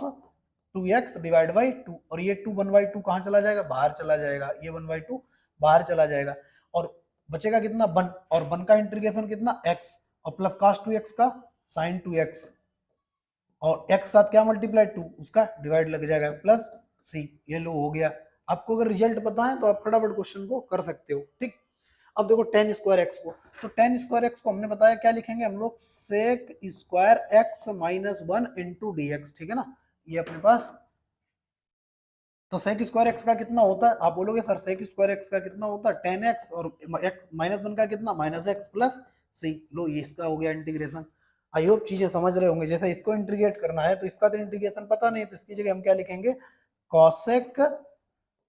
2x divide by 2, और ये 2 1/2 कहाँ चला जाएगा, बाहर चला जाएगा, ये 1/2 बाहर चला जाएगा, और बचेगा कितना 1, और 1 का इंटीग्रेशन कितना x, और प्लस cos 2x का sin 2x, और x साथ क्या मल्टीप्लाई 2 उसका डिवाइड लग जाएगा प्लस c, ये लो हो गया। आपको अगर रिजल्ट पता है तो आप फटाफट क्वेश्चन को कर सकते हो, ठीक। अब देखो टेन स्क्वायर एक्स को, तो टेन स्क्वायर एक्स को हमने बताया क्या लिखेंगे हम लोग, sec square X minus one into D X, ठीक है ना, ये अपने पास। तो सेक स्क्वायर एक्स का कितना होता है, आप बोलोगे सर सेक स्क्वायर एक्स का कितना होता है, टेन एक्स, और एक्स माइनस वन का कितना, माइनस एक्स प्लस सी। लो ये इसका हो गया इंटीग्रेशन। आई होप चीजें समझ रहे होंगे। जैसे इसको इंटीग्रेट करना है तो इसका तो इंटीग्रेशन पता नहीं, तो इसकी जगह हम क्या लिखेंगे, cosec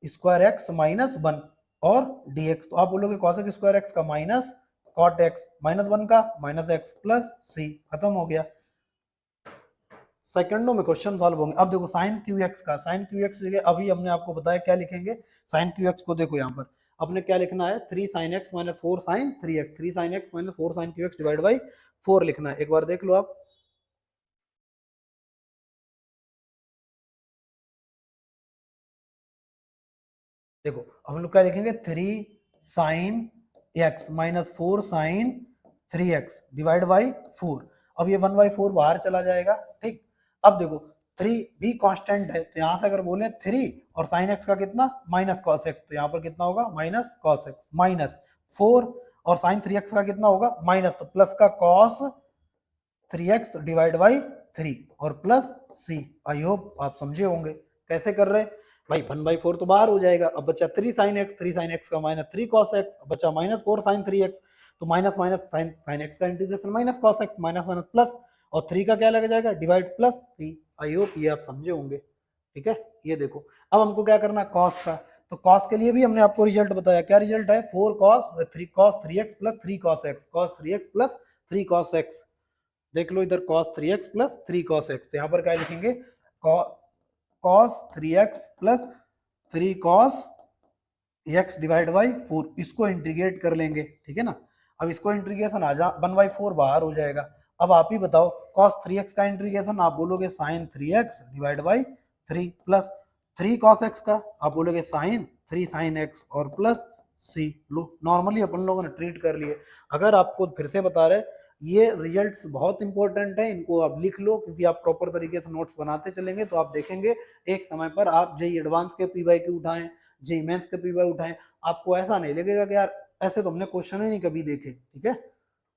square X minus one और dx। तो आप बोलोगे कॉसेक स्क्वायर एक्स का minus cot X, minus one का माइनस एक्स प्लस सी, खत्म हो गया। सेकंडों में क्वेश्चन सॉल्व होंगे। अब देखो साइन क्यू एक्स का, साइन क्यू एक्स जगह अभी हमने आपको बताया क्या लिखेंगे, साइन क्यू एक्स को देखो यहाँ पर अपने क्या लिखना है, three sine X minus four sine three x, three sine X minus four sign Q X divide by four लिखना है। एक बार देख लो आप, देखो अब हम लोग क्या लिखेंगे, three sine X minus four sine three x divide by four. अब ये वन बाई फोर बाहर चला जाएगा, ठीक। अब देखो थ्री भी कांस्टेंट है, तो यहां से अगर बोले थ्री और साइन एक्स का कितना माइनस कॉस एक्स, तो यहाँ पर कितना होगा minus cos X, minus four और साइन थ्री एक्स का कितना होगा माइनस, तो प्लस का cos three x divide by three और प्लस सी। आई होप आप समझे होंगे कैसे कर रहे हैं भाई। वन बाई फोर तो बाहर हो जाएगा, अब बच्चा थ्री साइन एक्स का माइनस थ्री कॉस एक्स, बच्चा minus four sine three X, तो minus minus sine sine X का integration minus cos X, minus minus plus, और थ्री का क्या लग जाएगा divide plus C. I hope ये आप समझे होंगे, ठीक है। ये देखो अब हमको क्या करना है कॉस का, तो कॉस के लिए भी हमने आपको रिजल्ट बताया, क्या रिजल्ट है, four cos three x plus three cos x, cos three x plus three cos x. देख लो इधर cos 3x plus 3 cos x, तो यहाँ पर क्या लिखेंगे, cos 3x plus 3 cos x divide by 4, इसको इंटीग्रेट कर लेंगे, ठीक है ना। अब इसको इंटीग्रेशन आ जा, 1/4 बाहर हो जाएगा। अब आप ही बताओ cos 3x का इंटीग्रेशन, आप बोलोगे sin 3x divide by 3 plus 3 cos x का आप बोलोगे sin 3 sin x और प्लस सी। लो नॉर्मली अपन लोगों ने ट्रीट कर लिए। अगर आपको फिर से बता रहे, ये रिजल्ट्स बहुत इंपॉर्टेंट है, इनको आप लिख लो, क्योंकि आप प्रॉपर तरीके से नोट्स बनाते चलेंगे तो आप देखेंगे एक समय पर आप जेई एडवांस के पीवाई क्यू उठाएं, जेई मेंस के पीवाई उठाएं, आपको ऐसा नहीं लगेगा कि यार ऐसे तो हमने क्वेश्चन ही नहीं कभी देखे, ठीक है।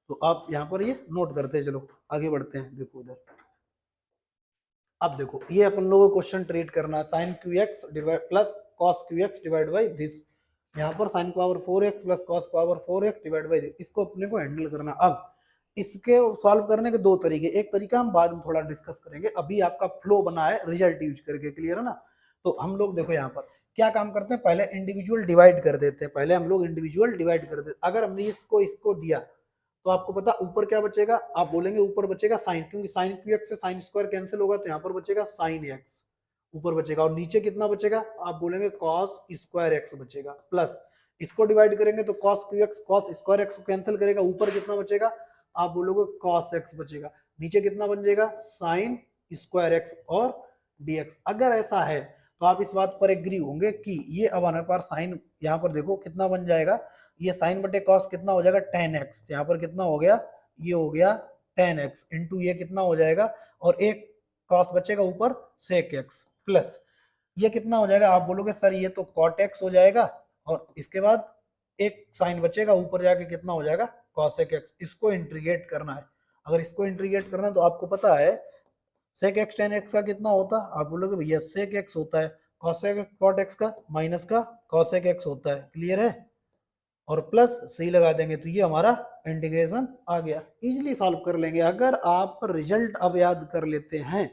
तो आप यहाँ पर ये नोट करते चलो, आगे बढ़ते हैं। देखो उधर, अब देखो ये अपन लोगों को क्वेश्चन ट्रीट करना, sine Q X divide plus cos Q X divide by this, यहाँ पर sine power four X plus cos power four X divide by this, इसको अपने को हैंडल करना। अब इसके सॉल्व करने के दो तरीके, एक तरीका हम बाद में थोड़ा डिस्कस करेंगे, अभी आपका फ्लो बना है रिजल्ट यूज करके, क्लियर है ना। तो हम लोग देखो यहाँ पर क्या काम करते हैं, पहले इंडिविजुअल डिवाइड कर देते हैं, पहले हम लोग इंडिविजुअल डिवाइड कर देते। अगर हमने इसको इसको दिया तो आपको पता ऊपर क्या बचेगा, आप बोलेंगे ऊपर बचेगा साइन, क्योंकि साइन क्यू एक्स से साइन स्क्वायर कैंसिल होगा, तो यहाँ पर बचेगा साइन एक्स ऊपर बचेगा, और नीचे कितना बचेगा, आप बोलेंगे कॉस स्क्वायर एक्स बचेगा, प्लस इसको डिवाइड करेंगे तो cos Q x cos square x cancel करेगा, ऊपर कितना बचेगा, आप बोलोगे कॉस एक्स बचेगा, नीचे कितना बन जाएगा साइन स्क्वायर एक्स और dx। अगर ऐसा है तो आप इस बात पर एग्री होंगे कि ये अब हमारे पास साइन, यहाँ पर देखो कितना बन जाएगा, ये साइन बटे कॉस कितना हो जाएगा टेन एक्स, यहाँ पर कितना हो गया, ये हो गया टेन एक्स इंटू ये कितना हो जाएगा, और एक कॉस बचेगा ऊपर सेक एक्स, प्लस ये कितना हो जाएगा, आप बोलोगे सर ये तो कॉट एक्स हो जाएगा, और इसके बाद एक साइन बचेगा ऊपर जाके कितना हो जाएगा कॉसेक एक्स। इसको इंटीग्रेट करना है, अगर इसको इंटीग्रेट करना है तो आपको पता है सेक एक्स टेन एक्स का कितना होता है, आप बोलोगे भैया सेक एक्स होता है कॉसेक कॉट एक्स का माइनस का कॉसेक एक्स होता है, क्लियर है, और प्लस सी लगा देंगे तो ये हमारा इंटीग्रेशन आ गया। इजीली सॉल्व कर लेंगे अगर आप रिजल्ट अब याद कर लेते हैं,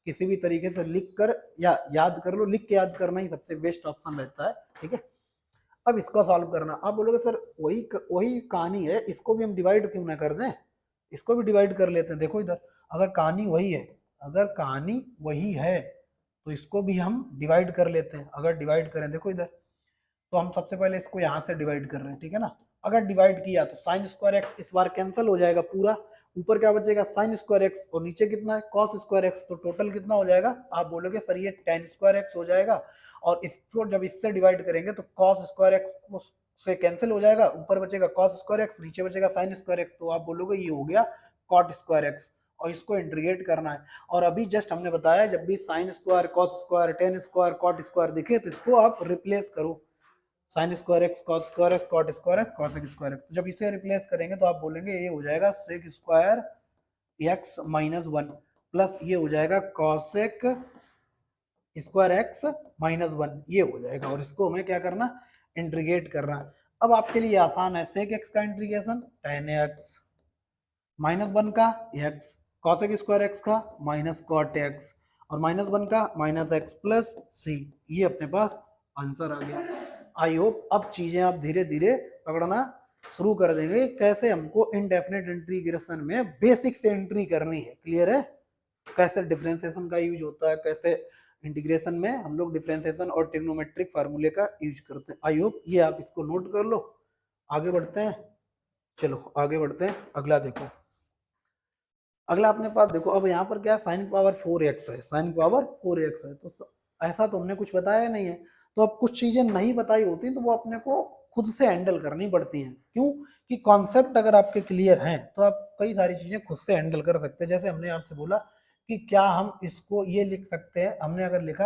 किसी भी तरीके से लिख कर या याद कर लो, लिख के याद करना ही सबसे बेस्ट ऑप्शन रहता है, ठीक है। अब इसको सॉल्व करना, आप बोलोगे सर वही वही कहानी है, इसको भी हम डिवाइड क्यों ना कर दें, इसको भी डिवाइड कर लेते हैं। देखो इधर अगर कहानी वही है, अगर कहानी वही है तो इसको भी हम डिवाइड कर लेते हैं। अगर डिवाइड करें, देखो इधर, तो हम सबसे पहले इसको यहाँ से डिवाइड कर रहे हैं, ठीक है ना। अगर डिवाइड किया तो साइन स्क्वायर एक्स इस बार कैंसिल हो जाएगा पूरा, ऊपर क्या बचेगा साइन स्क्वायर एक्स, और नीचे कितना है कॉस स्क्वायर एक्स, तो टोटल कितना हो जाएगा, आप बोलोगे सर ये टेन स्क्वायर एक्स हो जाएगा, और इसको जब इससे डिवाइड करेंगे तो कॉस स्क्वायर एक्स से कैंसिल हो जाएगा, ऊपर बचेगा कॉस स्क्वायर एक्स, नीचे बचेगा साइन स्क्वायर एक्स, तो आप बोलोगे ये हो गया कॉट स्क्वायर एक्स, और इसको इंटीग्रेट करना है। और अभी जस्ट हमने बताया जब भी sine square cos square tan square cot square दिखे तो इसको आप रिप्लेस करो, sine square X cos square X cot square X cosec square X. तो जब इसे रिप्लेस करेंगे तो आप बोलेंगे ये हो जाएगा sec square X minus one plus ये हो जाएगा cosec square X minus one, ये हो जाएगा। और इसको हमें क्या करना, इंटीग्रेट करना। अब आपके लिए आसान है, सेक एक्स का integration ten x minus one का एक्स, कॉसेक स्क्वायर एक्स का माइनस कॉट एक्स, और माइनस वन का माइनस एक्स प्लस सी। ये अपने पास आंसर आ गया। आई होप अब चीजें आप धीरे धीरे पकड़ना शुरू कर देंगे, कैसे हमको इनडेफिनेट इंटीग्रेशन में बेसिक से एंट्री करनी है। क्लियर है, कैसे डिफरेंशिएशन का यूज होता है, कैसे इंटीग्रेशन में हम लोग डिफरेंशिएशन और ट्रिग्नोमेट्रिक फार्मूले का यूज करते हैं। आई होप ये आप इसको नोट कर लो। आगे बढ़ते हैं, चलो आगे बढ़ते हैं। अगला देखो, अगला अपने पास देखो, अब यहाँ पर क्या साइन पावर 4x है, साइन पावर 4x है। तो ऐसा तो हमने कुछ बताया नहीं है, तो अब कुछ चीजें नहीं बताई होती तो वो अपने को खुद से हैंडल करनी पड़ती हैं। क्यों कि कॉन्सेप्ट अगर आपके क्लियर हैं तो आप कई सारी चीजें खुद से हैंडल कर सकते हैं। जैसे हमने आपसे बोला कि क्या हम इसको ये लिख सकते हैं, हमने अगर लिखा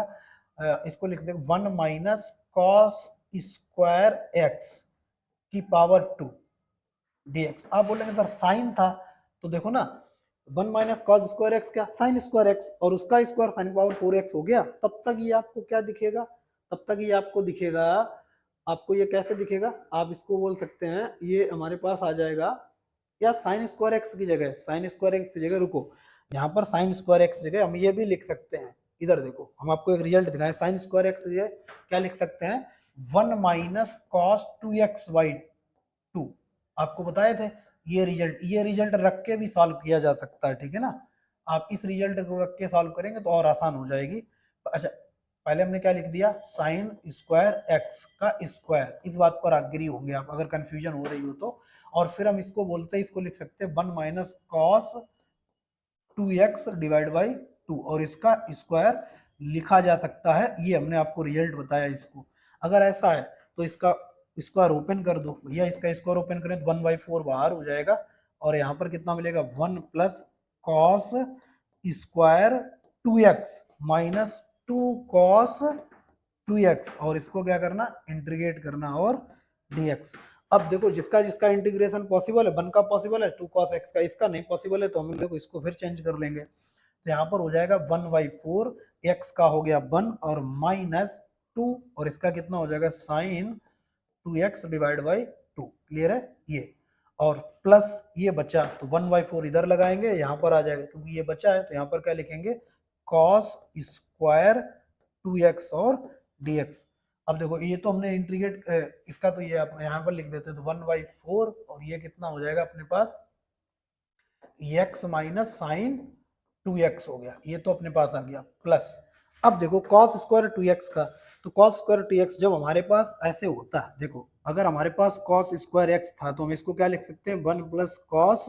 इसको लिख दे 1 माइनस कॉस स्क्वायर एक्स की पावर 2 dx। आप बोलेंगे सर साइन था, तो देखो ना 1 माइनस कॉस स्क्वायर एक्स क्या साइन स्क्वायर एक्स, और उसका स्क्वायर साइन पावर 4x हो गया। तब तक ये आपको क्या दिखेगा, तब तक ये आपको दिखेगा, आपको ये कैसे दिखेगा, आप इसको बोल सकते हैं ये हमारे पास आ जाएगा या साइन स्क्वायर एक्स की जगह, साइन स्क्वायर एक्स की जगह रुको, यहाँ पर साइन स्क्वायर एक्स की जगह हम ये भी लिख सकते हैं। इधर देखो हम आपको एक रिजल्ट दिखाएं, साइन स्क्वायर एक्स की जगह क्या लिख सकते हैं 1 माइनस कॉस 2x/2। आपको बताए थे ये रिजल्ट रख के भी सॉल्व किया जा सकता है, ठीक है ना। आप इस रिजल्ट को रख के सॉल्व करेंगे तो और आसान हो जाएगी। अच्छा पहले हमने क्या लिख दिया साइन स्क्वायर एक्स का स्क्वायर, इस बात पर अग्री होंगे आप अगर कंफ्यूजन हो रही हो तो। और फिर हम इसको बोलते हैं, इसको लिख सकते हैं 1 minus cos 2x divide by 2, और इसका स्क्वायर लिखा जा सकता है। ये हमने आपको रिजल्ट बताया इसको। अगर ऐसा है तो इसका स्क्वायर ओपन कर दो भैया, इसका स्क्वायर ओपन करें तो 1/4 बाहर हो जाएगा, और यहाँ पर कितना मिलेगा 1 plus cos square 2x minus 2 cos 2x, और इसको क्या करना इंटीग्रेट करना और dx। अब देखो जिसका जिसका इंटीग्रेशन पॉसिबल है, 1 का पॉसिबल है 2 cos x का, इसका नहीं पॉसिबल है तो हम लोग इसको फिर चेंज कर लेंगे। तो यहाँ पर हो जाएगा 1/4, x का हो गया 1 और माइनस 2, और इसका कितना हो जाएगा sign 2x divide by 2। Clear है ये, और प्लस ये बचा तो 1/4 इधर लगाएंगे, यहाँ पर आ जाएगा क्योंकि ये बचा है तो यहाँ पर क्या लिखेंगे cos स्क्वायर 2x और dx। अब देखो ये तो हमने इंटीग्रेट इसका, तो ये आप यहाँ पर लिख देते हैं तो 1/4, और ये कितना हो जाएगा अपने पास x माइनस साइन 2x हो गया, ये तो अपने पास आ गया प्लस। अब देखो cos स्क्वायर 2x का, तो cos स्क्वायर 2x जब हमारे पास ऐसे होता है, देखो अगर हमारे पास cos स्क्वायर x था तो हम इसको क्या लिख सकते हैं 1 प्लस कॉस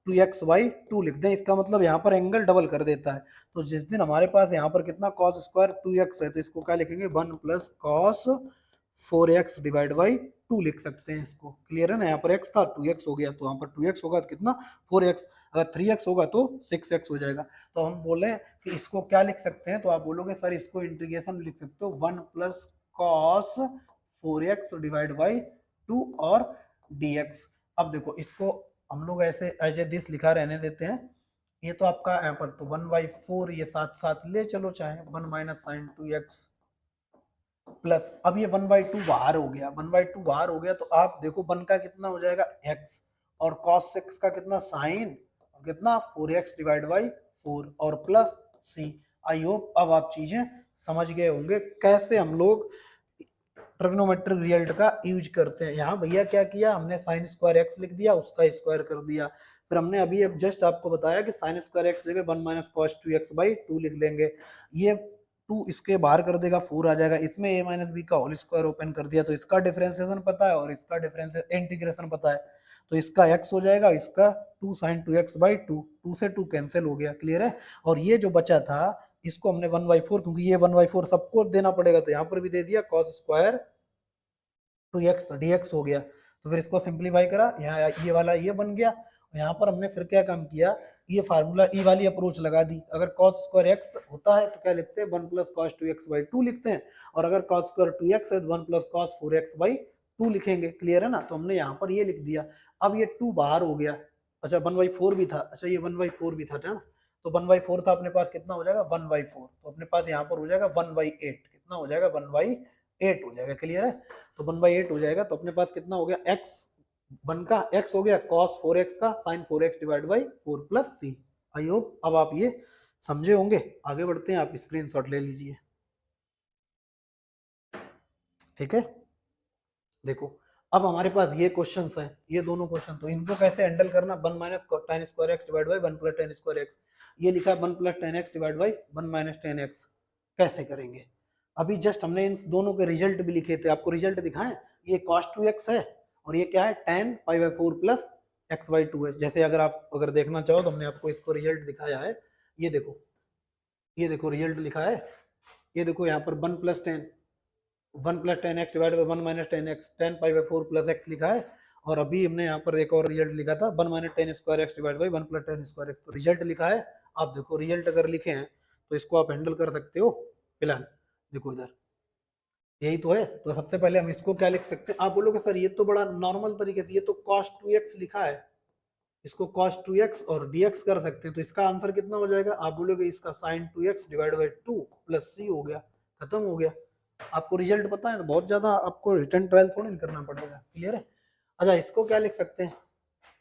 2x/2 लिख दें। इसका मतलब यहाँ पर एंगल डबल कर देता है। तो जिस दिन हमारे पास यहाँ पर कितना cos स्क्वायर 2x है तो इसको क्या लिखेंगे 1 plus cos 4x divide by 2 लिख सकते हैं इसको। क्लियर है ना, यहाँ पर x था 2x हो गया, तो यहाँ पर 2x होगा तो कितना 4x, अगर 3x होगा तो 6x हो जाएगा। तो हम बोले कि इसको क्या लिख सकते हैं, तो आप बोलोगे सर इसको इंटीग्रेशन लिख सकते हो 1 plus cos 4x divide by 2 और dx। अब देखो इसको हम लोग ऐसे एज ए दिस लिखा रहने देते हैं, ये तो आपका यहाँ पर तो 1/4 ये साथ साथ ले चलो, चाहे 1 माइनस साइन 2x प्लस, अब ये 1/2 बाहर हो गया, 1/2 बाहर हो गया तो आप देखो 1 का कितना हो जाएगा x, और cos 6 का कितना साइन, कितना 4x डिवाइड बाई 4 और प्लस c। आई होप अब आप चीजें समझ गए होंगे कैसे हम लोग ट्रिग्नोमेट्रिक रिजल्ट का यूज करते हैं। यहाँ भैया क्या किया, हमने साइन स्क्वायर एक्स लिख दिया, उसका स्क्वायर कर दिया। फिर हमने अभी अब जस्ट आपको बताया कि साइन स्क्वायर एक्स जगह 1 माइनस कॉस 2x/2 लिख लेंगे। ये 2 इसके बाहर कर देगा 4 आ जाएगा, इसमें a माइनस बी का होल स्क्वायर ओपन कर दिया, तो इसका डिफरेंशिएशन पता है और इसका डिफरेंशिएशन इंटीग्रेशन पता है, तो इसका x हो जाएगा, इसका 2 साइन 2x/2, 2 से 2 कैंसिल हो गया। क्लियर है, और ये जो बचा था इसको हमने 1/4, क्योंकि ये 1/4 सबको देना पड़ेगा तो यहाँ पर भी दे दिया cos स्क्वायर 2x dx हो गया। तो फिर इसको सिंप्लीफाई करा, यहाँ ये वाला ये बन गया। यहाँ पर हमने फिर क्या काम किया ये फार्मूला ई वाली अप्रोच लगा दी। अगर cos स्क्वायर x होता है तो क्या लिखते हैं 1 प्लस कॉस 2x बाई 2 लिखते हैं, और अगर cos स्क्वायर 2x है तो 1 प्लस कॉस 4x बाई 2 लिखेंगे। क्लियर है ना? तो हमने यहाँ पर ये लिख दिया। अब ये 2 बाहर हो गया, अच्छा 1/4 भी था, अच्छा ये 1/4 भी था ना, तो 1/4 था अपने पास, कितना हो जाएगा 1/4, तो अपने पास यहाँ पर हो जाएगा 1/8, कितना हो जाएगा 1/8 हो जाएगा। क्लियर है? तो 1/8 हो जाएगा, तो अपने पास कितना हो गया x 1 का x हो गया cos 4x का sin 4x divide by 4 plus c। I hope अब आप ये समझे होंगे। आगे बढ़ते हैं, आप स्क्रीनशॉट ले लीजिए। ठीक है, देखो अब हमारे पास ये क्वेश्चंस हैं, ये दोनों क्वेश्चन, तो इनको कैसे हैंडल करना, 1 minus tan square x divide by 1 plus tan square x, ये लिखा है 1 plus tan x divide by 1 minus tan x, कैसे करेंगे। अभी जस्ट हमने इन दोनों के रिजल्ट भी लिखे थे, आपको रिजल्ट दिखाएं। ये cos 2x है और ये क्या है tan pi by 4 plus x by 2 है। जैसे अगर आप देखना चाहो तो हमने आपको इसको रिजल्ट दिखाया है, ये देखो, ये देखो रिजल्ट लिखा है, ये देखो यहाँ पर 1 plus 10 x divide by 1 minus 10x tan pi by 4 plus x लिखा है। और अभी हमने यहाँ पर एक और रिजल्ट लिखा था 1 minus tan square x divide by 1 plus tan square X, तो रिजल्ट लिखा है। आप देखो रिजल्ट अगर लिखे हैं तो इसको आप हैंडल कर सकते हो। फिलहाल देखो इधर यही तो है, तो सबसे पहले हम इसको क्या लिख सकते हैं, आप बोलोगे सर ये तो बड़ा नॉर्मल तरीके से, ये तो cos 2x लिखा है, इसको cos 2x और dx कर सकते हैं, तो इसका आंसर कितना हो जाएगा, आप बोलोगे इसका sin 2x divide by 2 plus c हो गया, खत्म हो गया। आपको रिजल्ट पता है तो बहुत ज्यादा आपको रिटर्न ट्रायल थोड़ी नहीं करना पड़ेगा। क्लियर है? अच्छा इसको क्या लिख सकते हैं,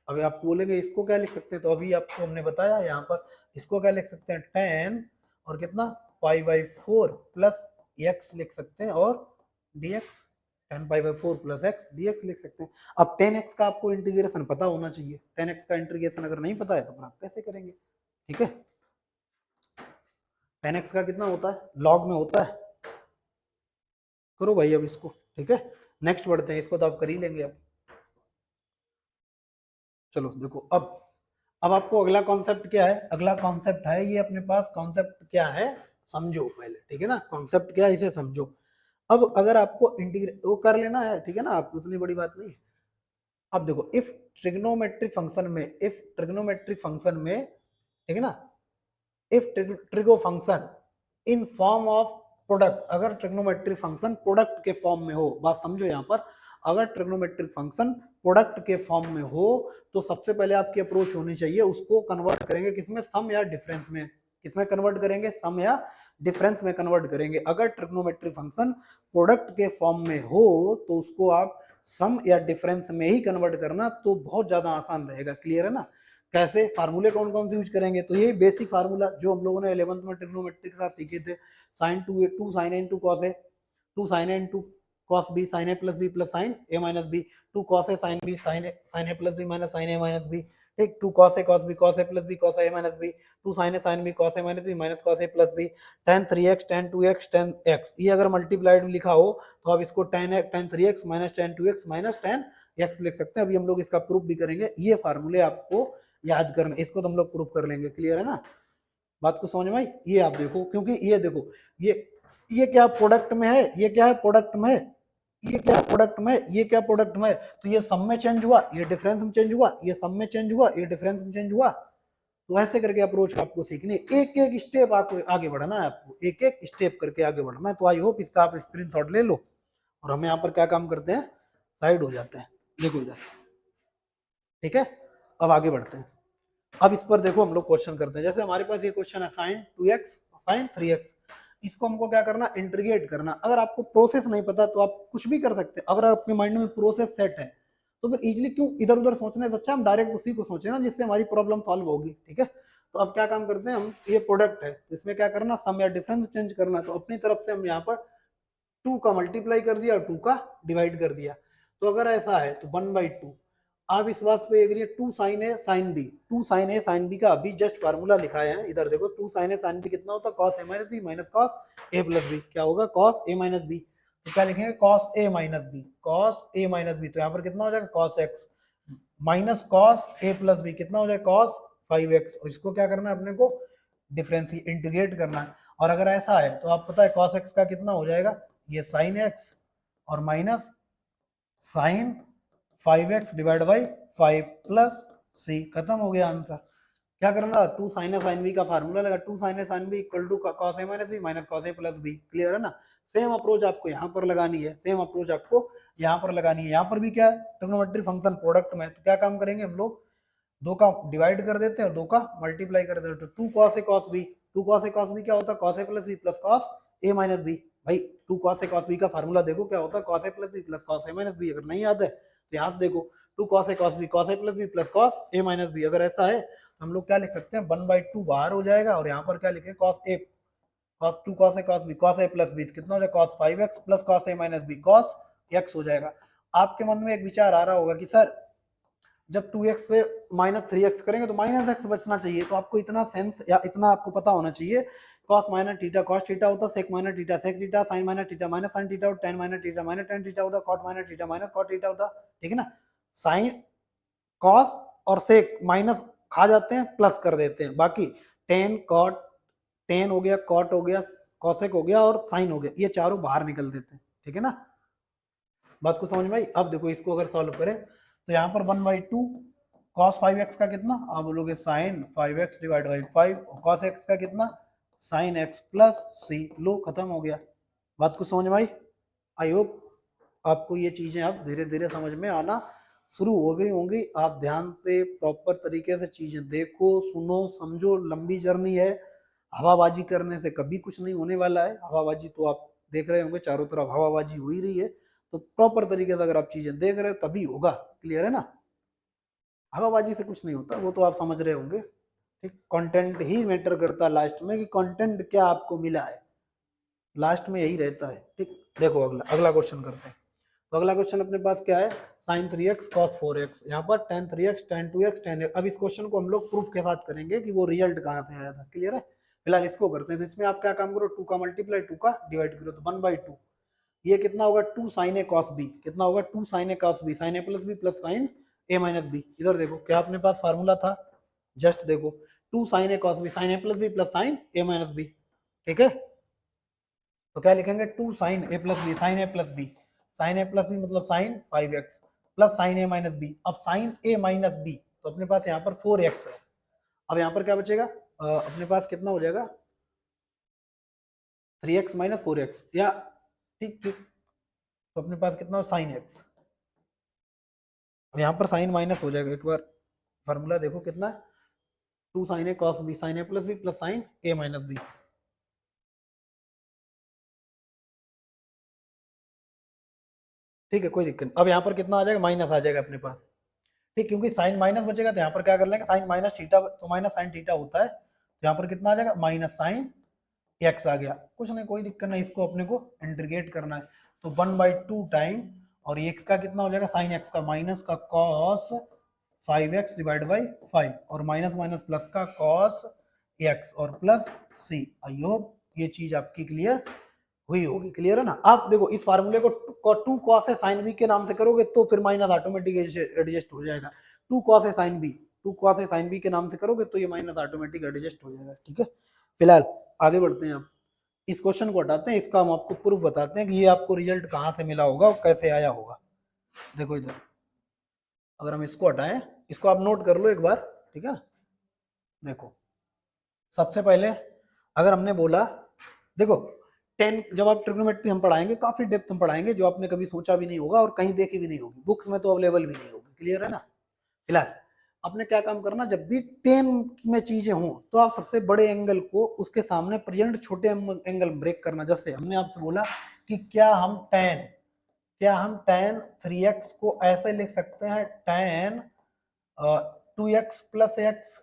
अभी आप बोलेंगे इसको क्या लिख सकते हैं, तो अभी आपको हमने बताया यहाँ पर, इसको क्या लिख सकते हैं tan और कितना पाई बाई 4 प्लस x लिख सकते हैं, और dx tan pi by 4 plus x dx लिख सकते हैं। अब 10x का आपको इंटीग्रेशन पता होना चाहिए, 10x का इंटीग्रेशन अगर नहीं पता है तो फिर आप कैसे करेंगे। ठीक है, 10x का कितना होता है, लॉग में होता है, करो भाई अब इसको। ठीक है, नेक्स्ट बढ़ते हैं, इसको तो आप कर ही लेंगे अब। चलो देखो अब आपको अगला कॉन्सेप्ट क्या है, अगला कॉन्सेप्ट है ये अपने पास, कॉन्सेप्ट क्या है समझो पहले। ठीक है ना, कॉन्सेप्ट क्या है इसे समझो। अब अगर आपको इंटीग्रेट वो कर लेना है, ठीक है ना, आप उतनी बड़ी बात नहीं है। अब देखो इफ ट्रिग्नोमेट्रिक फंक्शन में, इफ ट्रिग्नोमेट्रिक फंक्शन में, ठीक है ना, if trigo function in form of product, अगर ट्रिग्नोमेट्रिक फंक्शन प्रोडक्ट के फॉर्म में हो, बात समझो यहाँ पर, अगर ट्रिग्नोमेट्रिक फंक्शन प्रोडक्ट के फॉर्म में हो तो सबसे पहले आपकी अप्रोच होनी चाहिए, उसको कन्वर्ट करेंगे किसमें, सम या डिफरेंस में। किसमें कन्वर्ट करेंगे, सम या डिफरेंस में कन्वर्ट करेंगे। अगर ट्रिग्नोमेट्रिक फंक्शन प्रोडक्ट के फॉर्म में हो तो उसको आप सम या डिफरेंस में ही कन्वर्ट करना, तो बहुत ज्यादा आसान रहेगा। क्लियर है ना? कैसे, फार्मूले कौन कौन से यूज करेंगे, तो यही बेसिक फार्मूला जो हम लोगों ने 11th में ट्रिग्नोमेट्री के साथ सीखे थे, sine 2 sine A into cos A, 2 sine A into cos B, sine A plus B plus sine A minus B, 2 cos A sine B, sine A plus B minus sine A minus B, ठीक, 2 cos ए plus B cos ए minus B, 2 sine B cos ए minus B minus cos ए plus B, tan 3x tan 2x tan x, ये अगर multiplied में लिखा हो तो आप इसको tan 3x minus tan 2x minus tan x लिख सकते हैं। अभी हम लोग इसका प्रूफ भी करेंगे, ये फार्मूले आपको याद करना, इसको तो हम लोग प्रूफ कर लेंगे। क्लियर है ना, बात को समझ में आई। ये आप देखो, क्योंकि ये देखो ये क्या प्रोडक्ट में है, ये क्या है प्रोडक्ट में, ये क्या प्रोडक्ट में, ये क्या प्रोडक्ट में, तो ये सम में चेंज हुआ, ये डिफरेंस में चेंज हुआ, ये सम में चेंज हुआ, ये डिफरेंस में चेंज हुआ। तो ऐसे करके अप्रोच आपको सीखनी है, एक एक स्टेप आपको आगे बढ़ना है, आपको एक एक स्टेप करके आगे बढ़ना है। तो आई होप इसका आप स्क्रीनशॉट ले लो, और हम यहाँ पर क्या काम करते हैं, साइड हो जाते हैं। देखो इधर, ठीक है, अब आगे बढ़ते हैं। अब इस पर देखो हम लोग क्वेश्चन करते हैं, जैसे हमारे पास ये क्वेश्चन है sin 2x sin 3x, इसको हमको क्या करना, इंटीग्रेट करना। अगर आपको प्रोसेस नहीं पता तो आप कुछ भी कर सकते हैं, अगर आपके माइंड में प्रोसेस सेट है तो फिर इजीली क्यों इधर उधर सोचने से अच्छा हम डायरेक्ट उसी को सोचे ना, जिससे हमारी प्रॉब्लम सॉल्व होगी। ठीक है, तो अब क्या काम करते हैं हम, ये प्रोडक्ट है तो इसमें क्या करना, सम या डिफरेंस चेंज करना, तो अपनी तरफ से हम यहाँ पर 2 का मल्टीप्लाई कर दिया और 2 का डिवाइड कर दिया। तो अगर ऐसा है तो 1/2, आप इस बात पे agree, 2 sine a sine B, 2 sine a sine b का अभी जस्ट फार्मूला लिखाए हैं, इधर देखो 2 साइन ए साइन बी कितना होता है, cos a minus B minus cos a plus b, क्या होगा cos a माइनस बी, तो क्या लिखेंगे cos a minus b, cos a minus b, तो यहाँ पर कितना हो जाएगा cos x minus cos a plus b, कितना हो जाएगा cos 5x, और इसको क्या करना है अपने को, डिफरेंस इंटीग्रेट करना है। और अगर ऐसा है तो आप पता है cos x का कितना हो जाएगा, ये sin x और minus sin 5x divide by 5 plus c, खत्म हो गया आंसर। क्या करना, two sine a sine b का फार्मूला लगा, two sine a sine b equal to cos A minus B minus cos A plus b. Clear है ना। Same approach आपको यहाँ पर लगानी है, सेम अप्रोच आपको यहाँ पर लगानी है। यहाँ पर भी क्या है, ट्रिग्नोमेट्री फंक्शन प्रोडक्ट में, तो क्या काम करेंगे हम लोग, दो का डिवाइड कर देते हैं और दो का मल्टीप्लाई कर देते हैं। तो two cos a cos b, two cos a cos b क्या होता है, कॉस ए प्लस बी प्लस कॉस ए माइनस बी। भाई two cos a cos b का फार्मूला देखो क्या होता है, कॉस ए प्लस बी प्लस कॉस ए माइनस बी। अगर नहीं याद है तो यहाँ से देखो, two cos a cos b, cos A plus B plus cos A minus b. अगर ऐसा है तो हम लोग क्या लिख सकते हैं, 1/2 बाहर हो जाएगा और यहाँ पर क्या लिखे, cos a, cos two cos a cos b, cos A plus b कितना हो जाएगा, कॉस 5x प्लस कॉस ए माइनस बी कॉस x हो जाएगा। आपके मन में एक विचार आ रहा होगा कि सर जब 2x से -3x करेंगे तो -x बचना चाहिए, तो आपको इतना सेंस या इतना आपको पता होना चाहिए, cos minus theta cos theta होता, sec minus theta sec theta, sin minus theta minus sin theta और tan minus theta minus tan theta होता, cot minus theta minus cot theta होता। ठीक है ना। sin cos और sec माइनस खा जाते हैं, प्लस कर देते हैं, बाकी tan cot, tan हो गया, cot हो गया, cosec हो गया और sin हो गया, ये चारों बाहर निकल देते हैं। ठीक है ना, बात को समझ में आई। अब देखो इसको अगर सॉल्व करें तो यहाँ पर 1/2 cos 5x का कितना, आप बोलोगे sin 5x divide by 5, cos x का कितना, sin x प्लस c। लो खत्म हो गया। बात को समझ में आई। आई होप आपको ये चीजें अब धीरे धीरे समझ में आना शुरू हो गई होंगी। आप ध्यान से प्रॉपर तरीके से चीजें देखो, सुनो, समझो। लंबी जर्नी है, हवाबाजी करने से कभी कुछ नहीं होने वाला है। हवाबाजी तो आप देख रहे होंगे, चारों तरफ हवाबाजी हो ही रही है, तो प्रॉपर तरीके से अगर आप चीजें देख रहे हो तभी होगा। क्लियर है ना। हवाबाजी से कुछ नहीं होता, वो तो आप समझ रहे होंगे। ठीक, कंटेंट ही मैटर करता है लास्ट में, कि कंटेंट क्या आपको मिला है, लास्ट में यही रहता है। ठीक, देखो अगला अगला क्वेश्चन करते हैं। तो अगला क्वेश्चन अपने पास क्या है, sin 3x cos 4x, यहाँ पर tan 3x tan 2x tan x। अब इस क्वेश्चन को हम लोग प्रूफ के साथ करेंगे कि वो रिजल्ट कहाँ से आया था। क्लियर है। फिलहाल इसको करते हैं। तो इसमें आप क्या काम करो, 2 का मल्टीप्लाई 2 का डिवाइड करो, तो 1/2 ये कितना होगा, 2 sin a cos b, कितना होगा 2 sin a cos b, sin a plus b plus sin a minus b। इधर देखो क्या अपने पास फार्मूला था, जस्ट देखो 2 sin a cos b, sin a plus b plus sin a minus b। ठीक है, तो क्या लिखेंगे, 2 sin a plus b, sin a plus b, sin a plus b मतलब sin 5x plus sin a minus b। अब sin a minus b तो अपने पास यहाँ पर 4x है। अब यहाँ पर क्या बचेगा, अपने पास कितना हो जाएगा, 3x माइनस 4x, या ठीक ठीक, तो अपने पास कितना हो, sin x। यहाँ पर साइन माइनस हो जाएगा, एक बार फार्मूला देखो कितना है, 2 sin a cos b, sin a plus b plus sin a minus b। ठीक है, कोई दिक्कत नहीं। अब यहाँ पर कितना आ जाएगा, माइनस आ जाएगा अपने पास। ठीक, क्योंकि साइन माइनस बचेगा तो यहाँ पर क्या कर लेंगे, साइन माइनस थीटा तो माइनस साइन थीटा होता है, तो यहाँ पर कितना आ जाएगा, माइनस साइन एक्स आ गया। कुछ नहीं, कोई दिक्कत नहीं, इसको अपने को इंटीग्रेट करना है। तो 1/2 टाइम और एक्स का कितना हो जाएगा, साइन एक्स का माइनस का कॉस 5x डिवाइड बाई 5 और माइनस माइनस प्लस का कॉस x और प्लस c। आई होप ये चीज आपकी क्लियर हुई होगी। क्लियर है ना। आप देखो इस फार्मूले को 2 cos ए sin b के नाम से करोगे तो फिर माइनस ऑटोमेटिक एडजस्ट हो जाएगा। 2 cos ए sin b, 2 cos ए sin b के नाम से करोगे तो ये माइनस ऑटोमेटिक एडजस्ट हो जाएगा। ठीक है, फिलहाल आगे बढ़ते हैं। आप इस क्वेश्चन को हटाते हैं, इसका हम आपको प्रूफ बताते हैं कि ये आपको रिजल्ट कहाँ से मिला होगा और कैसे आया होगा। देखो इधर अगर हम इसको हटाएं, इसको आप नोट कर लो एक बार। ठीक है, देखो सबसे पहले अगर हमने बोला, देखो 10 जब आप ट्रिग्नोमेट्री हम पढ़ाएंगे काफी डेप्थ हम पढ़ाएंगे, जो आपने कभी सोचा भी नहीं होगा और कहीं देखी भी नहीं होगी, बुक्स में तो अवेलेबल भी नहीं होगी। क्लियर है ना। फिलहाल आपने क्या काम करना, जब भी 10 में चीजें हों तो आप सबसे बड़े एंगल को उसके सामने प्रेजेंट छोटे एंगल ब्रेक करना। जैसे हमने आपसे बोला कि क्या हम tan 3x को ऐसे लिख सकते हैं, tan 2x plus x,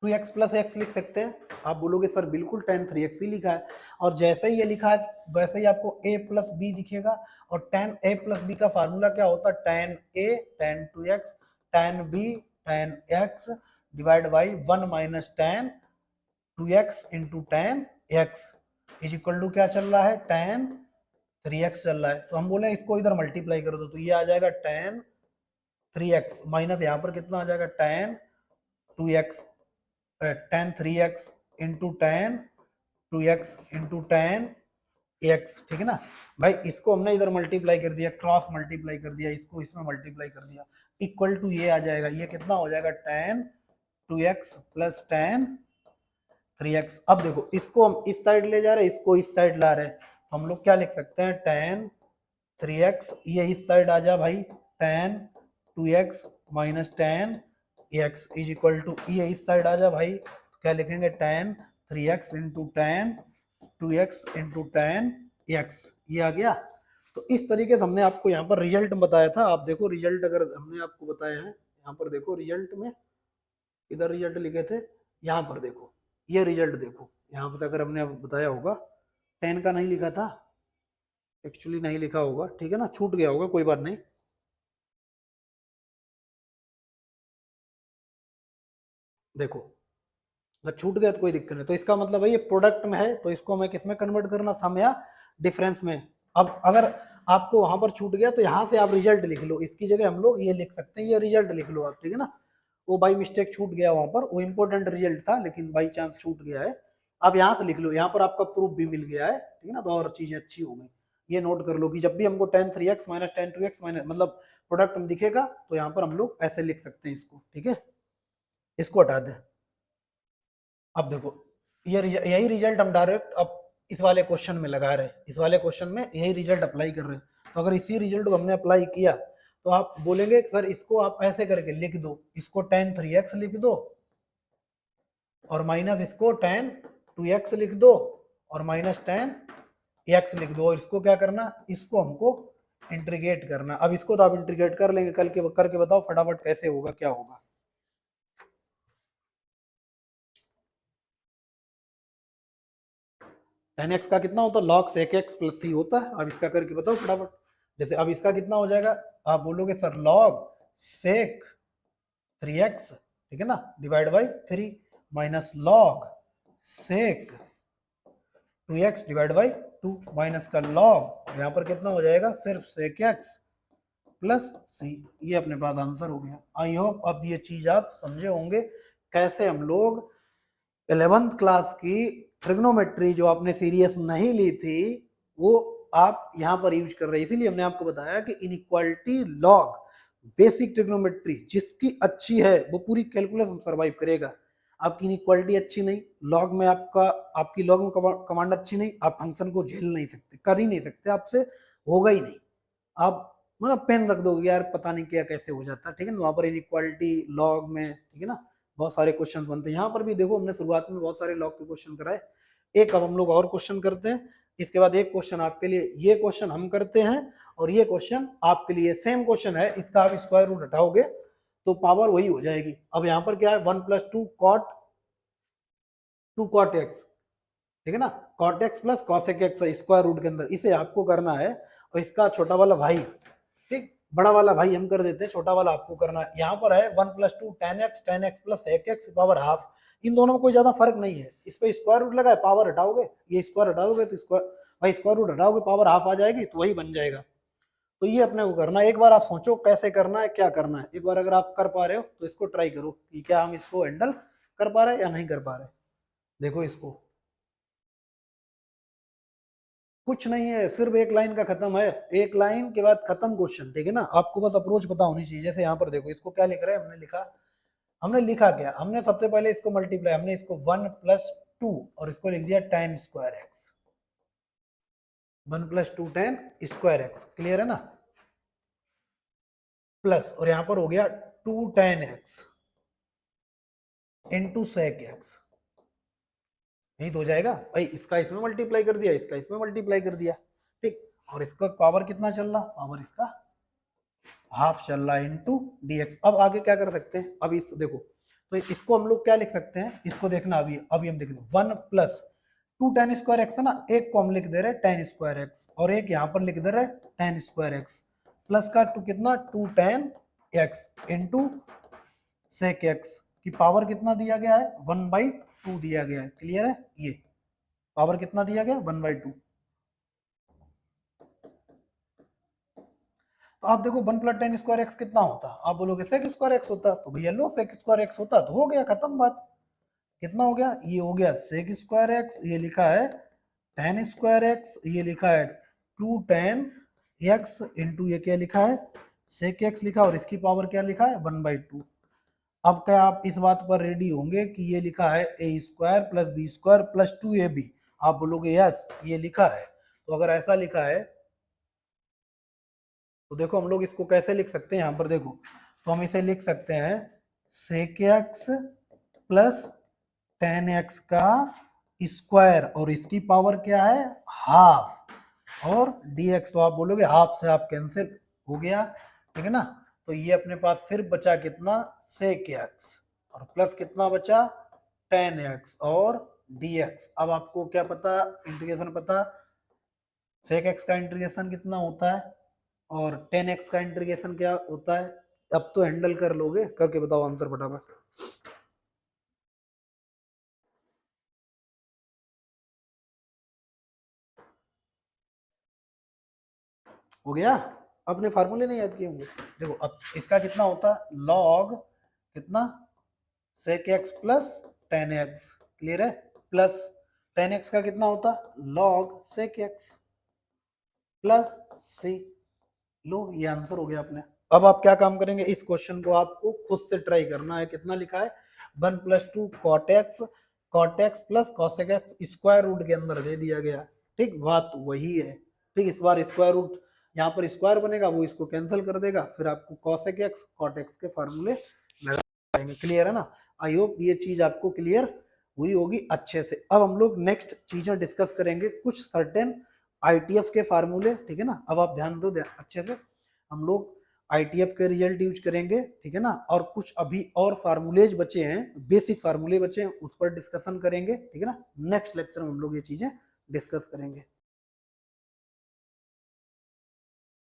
2x plus x लिख सकते हैं। आप बोलोगे सर बिल्कुल tan 3x ही लिखा है, और जैसे ही ये लिखा है वैसे ही आपको a प्लस बी दिखेगा। और tan a प्लस बी का फार्मूला क्या होता है, tan a tan 2x tan b tan x divide by 1 minus tan 2x into tan x is equal to क्या चल रहा है, tan 3x चल रहा है। तो हम बोले इसको इधर मल्टीप्लाई कर दो तो ये आ जाएगा tan 3x माइनस यहाँ पर कितना आ जाएगा, tan 2x tan 3x into tan 2x into tan x। ठीक है ना भाई, इसको हमने इधर मल्टीप्लाई कर दिया, क्रॉस मल्टीप्लाई कर दिया, इसको इसमें मल्टीप्लाई कर दिया, इक्वल टू ये आ जाएगा, ये कितना हो जाएगा tan 2x plus ten 3x। अब देखो इसको हम इस साइड ले जा रहे हैं, इसको इस साइड ला रहे हैं, हम लोग क्या लिख सकते हैं, टेन 3x, ये इस साइड आ जा भाई, tan 2x minus tan x is equal to, ये इस साइड आ जा भाई, क्या लिखेंगे, tan 3x into tan 2x into tan x, ये आ गया। तो इस तरीके से हमने आपको यहाँ पर रिजल्ट बताया था। आप देखो रिजल्ट अगर हमने आपको बताया है, यहाँ पर देखो रिजल्ट में, इधर रिजल्ट लिखे थे, यहाँ पर देखो ये रिजल्ट देखो, यहाँ पर अगर हमने बताया होगा, 10 का नहीं लिखा था, एक्चुअली नहीं लिखा होगा, ठीक है ना, छूट गया होगा, कोई बात नहीं। देखो अगर छूट गया तो कोई दिक्कत नहीं, तो इसका मतलब है ये प्रोडक्ट में है, तो इसको हमें किस में कन्वर्ट करना, सम या डिफरेंस में। अब अगर आपको वहां पर छूट गया तो यहाँ से आप रिजल्ट लिख लो, इसकी जगह हम लोग ये लिख सकते हैं, ये रिजल्ट लिख लो आप, ठीक है ना। वो बाई मिस्टेक छूट गया वहां पर, वो इंपॉर्टेंट रिजल्ट था लेकिन बाई चांस छूट गया है। अब यहाँ से लिख लो, यहाँ पर आपका प्रूफ भी मिल गया है, ठीक है ना, तो और चीजें अच्छी हो गई। ये नोट कर लो कि जब भी हमको ten 3x minus ten 2x minus मतलब प्रोडक्ट में दिखेगा, तो यहाँ पर हम लोग ऐसे लिख सकते हैं इसको, ठीक है। इसको हटा दें। अब देखो ये यही रिजल्ट हम डायरेक्ट अब इस वाले क्वेश्चन में लगा रहे हैं, इस वाले क्वेश्चन में यही रिजल्ट अप्लाई कर रहे हैं। तो अगर इसी रिजल्ट को हमने अप्लाई किया तो आप बोलेंगे सर इसको आप ऐसे करके लिख दो, इसको टेन 3x लिख दो और माइनस इसको टेन 2x लिख दो और माइनस टेन x लिख दो, और इसको क्या करना, इसको हमको इंटीग्रेट करना। अब इसको तो आप इंटीग्रेट कर लेंगे, कल के करके बताओ फटाफट कैसे होगा, क्या होगा। टेन एक्स का कितना होता है, लॉग सेक एक्स प्लस सी होता है। अब इसका करके बताओ फटाफट। जैसे अब इसका कितना हो जाएगा, आप बोलोगे सर लॉग सेक 3x, ठीक है ना, divide by 3 minus log sec 2x divide by 2 minus का लॉग, यहाँ पर कितना हो जाएगा, सिर्फ सेक x प्लस सी। ये अपने पास आंसर हो गया। आई होप अब ये चीज आप समझे होंगे, कैसे हम लोग 11th क्लास की ट्रिग्नोमेट्री जो आपने सीरियस नहीं ली थी वो आप यहाँ पर यूज कर रहे हैं। इसीलिए हमने आपको बताया कि इनइक्वालिटी लॉग बेसिक ट्रिग्नोमेट्री जिसकी अच्छी है वो पूरी कैलकुलस में सर्वाइव करेगा। आपकी इनइक्वालिटी अच्छी नहीं, लॉग में आपकी लॉग में कमांड अच्छी नहीं, आप फंक्शन को झेल नहीं सकते, कर ही नहीं सकते, आपसे होगा ही नहीं। आप मतलब पेन रख दोगे यार पता नहीं क्या कैसे हो जाता है, ठीक है ना। वहाँ पर इनइक्वालिटी लॉग में, ठीक है ना, बहुत सारे क्वेश्चन बनते हैं। यहाँ पर भी देखो हमने शुरुआत में बहुत सारे लॉग के क्वेश्चन कराए। एक अब हम लोग और क्वेश्चन करते हैं, इसके बाद एक क्वेश्चन आपके लिए, ये क्वेश्चन हम करते हैं और ये क्वेश्चन आपके लिए सेम क्वेश्चन है, इसका आप स्क्वायर रूट हटाओगे तो पावर वही हो जाएगी। अब यहाँ पर क्या है, 1 प्लस 2 कॉट एक्स, ठीक है ना, cot x plus cosec x square root के अंदर, इसे आपको करना है और इसका छोटा वाला भाई, ठीक, बड़ा वाला भाई हम कर देते हैं, छोटा वाला आपको करना है। यहाँ पर है 1 plus 2 tan X plus sec X power half. इन दोनों में कोई ज्यादा फर्क नहीं है, इस पे स्क्वायर रूट लगा है, पावर हटाओगे, ये स्क्वायर हटा दोगे तो स्क्वायर भाई स्क्वायर रूट हटाओगे पावर हाफ आ जाएगी, तो वही बन जाएगा। तो ये अपने को करना है। एक बार आप सोचो कैसे करना है, क्या करना है, एक बार अगर आप कर पा रहे हो तो इसको ट्राई करो कि क्या हम इसको हैंडल कर पा रहे हैं या नहीं कर पा रहे। देखो इसको, कुछ नहीं है, सिर्फ एक लाइन का खत्म है, एक लाइन के बाद खत्म क्वेश्चन, ठीक है ना। आपको बस अप्रोच पता होनी चाहिए। जैसे यहाँ पर देखो, इसको क्या लिख रहे हैं, हमने लिखा क्या, हमने सबसे पहले इसको मल्टीप्लाई, हमने इसको 1 प्लस 2 और इसको लिख दिया tan square x, 1 plus 2 tan square x, clear है ना, प्लस और यहाँ पर हो गया 2 tan x into sec x, यही तो हो जाएगा भाई। इसका इसमें मल्टीप्लाई कर दिया, इसका इसमें मल्टीप्लाई कर दिया, ठीक। और इसका पावर कितना चल रहा, पावर इसका हाफ चल रहा है इंटू dx। अब आगे क्या कर सकते हैं, अब इस देखो, तो इसको हम लोग क्या लिख सकते हैं, इसको देखना, अभी हम देख रहे हैं 1 प्लस 2 टेन स्क्वायर एक्स है ना, एक को हम लिख दे रहे हैं टेन स्क्वायर एक्स और एक यहाँ पर लिख दे रहे हैं टेन स्क्वायर एक्स, प्लस का टू कितना 2 tan x into sec x की पावर कितना दिया गया है, 1/2 दिया गया है, क्लियर है। ये पावर कितना दिया गया, 1/2। तो आप देखो 1 प्लस टेन स्क्वायर एक्स कितना होता, आप बोलोगे सेक स्क्वायर एक्स होता, तो भैया लो सेक स्क्वायर एक्स होता तो हो गया, खत्म बात। कितना हो गया, ये हो गया सेक स्क्वायर एक्स, ये लिखा है टेन स्क्वायर एक्स, ये लिखा है 2 टेन एक्स इंटू ये क्या लिखा है सेक एक्स लिखा, और इसकी पावर क्या लिखा है 1/2। अब क्या आप इस बात पर रेडी होंगे कि ये लिखा है A square plus B square plus 2ab, आप बोलोगे यस ये लिखा है। तो अगर ऐसा लिखा है तो देखो हम लोग इसको कैसे लिख सकते हैं, यहाँ पर देखो तो हम इसे लिख सकते हैं sec x plus ten x का स्क्वायर और इसकी पावर क्या है हाफ और dx, तो आप बोलोगे हाफ से हाफ कैंसिल हो गया, ठीक है ना। तो ये अपने पास सिर्फ बचा कितना sec x और प्लस कितना बचा टेन एक्स और dx। अब आपको क्या पता इंटीग्रेशन पता, sec x का इंटीग्रेशन कितना होता है और टेन एक्स का इंटीग्रेशन क्या होता है। अब तो हैंडल कर लोगे, करके बताओ आंसर फटाफट। हो गया, अपने फार्मूले नहीं याद किए होंगे। देखो अब इसका कितना होता है लॉग कितना sec x plus ten x, clear है, प्लस टेन एक्स का कितना होता log sec x plus c। लो ये आंसर हो गया अपने। अब आप क्या काम करेंगे, इस क्वेश्चन को आपको खुद से ट्राई करना है। कितना लिखा है 1+2 cot x plus cosec x square root के अंदर दे दिया गया, ठीक बात वही है। ठीक इस बार स्क्वायर रूट यहाँ पर स्क्वायर बनेगा, वो इसको कैंसिल कर देगा, फिर आपको cosec x cot x के फार्मूले लगाएंगे। क्लियर है ना, आई होप ये चीज आपको क्लियर हुई होगी अच्छे से। अब हम लोग नेक्स्ट चीजें डिस्कस करेंगे, कुछ सर्टेन आईटीएफ के फार्मूले, ठीक है ना। अब आप ध्यान दो अच्छे से, हम लोग आईटीएफ के रिजल्ट यूज करेंगे, ठीक है ना। और कुछ अभी और फार्मूलेज बचे हैं, बेसिक फार्मूले बचे हैं, उस पर डिस्कशन करेंगे, ठीक है ना। नेक्स्ट लेक्चर में हम लोग ये चीजें डिस्कस करेंगे।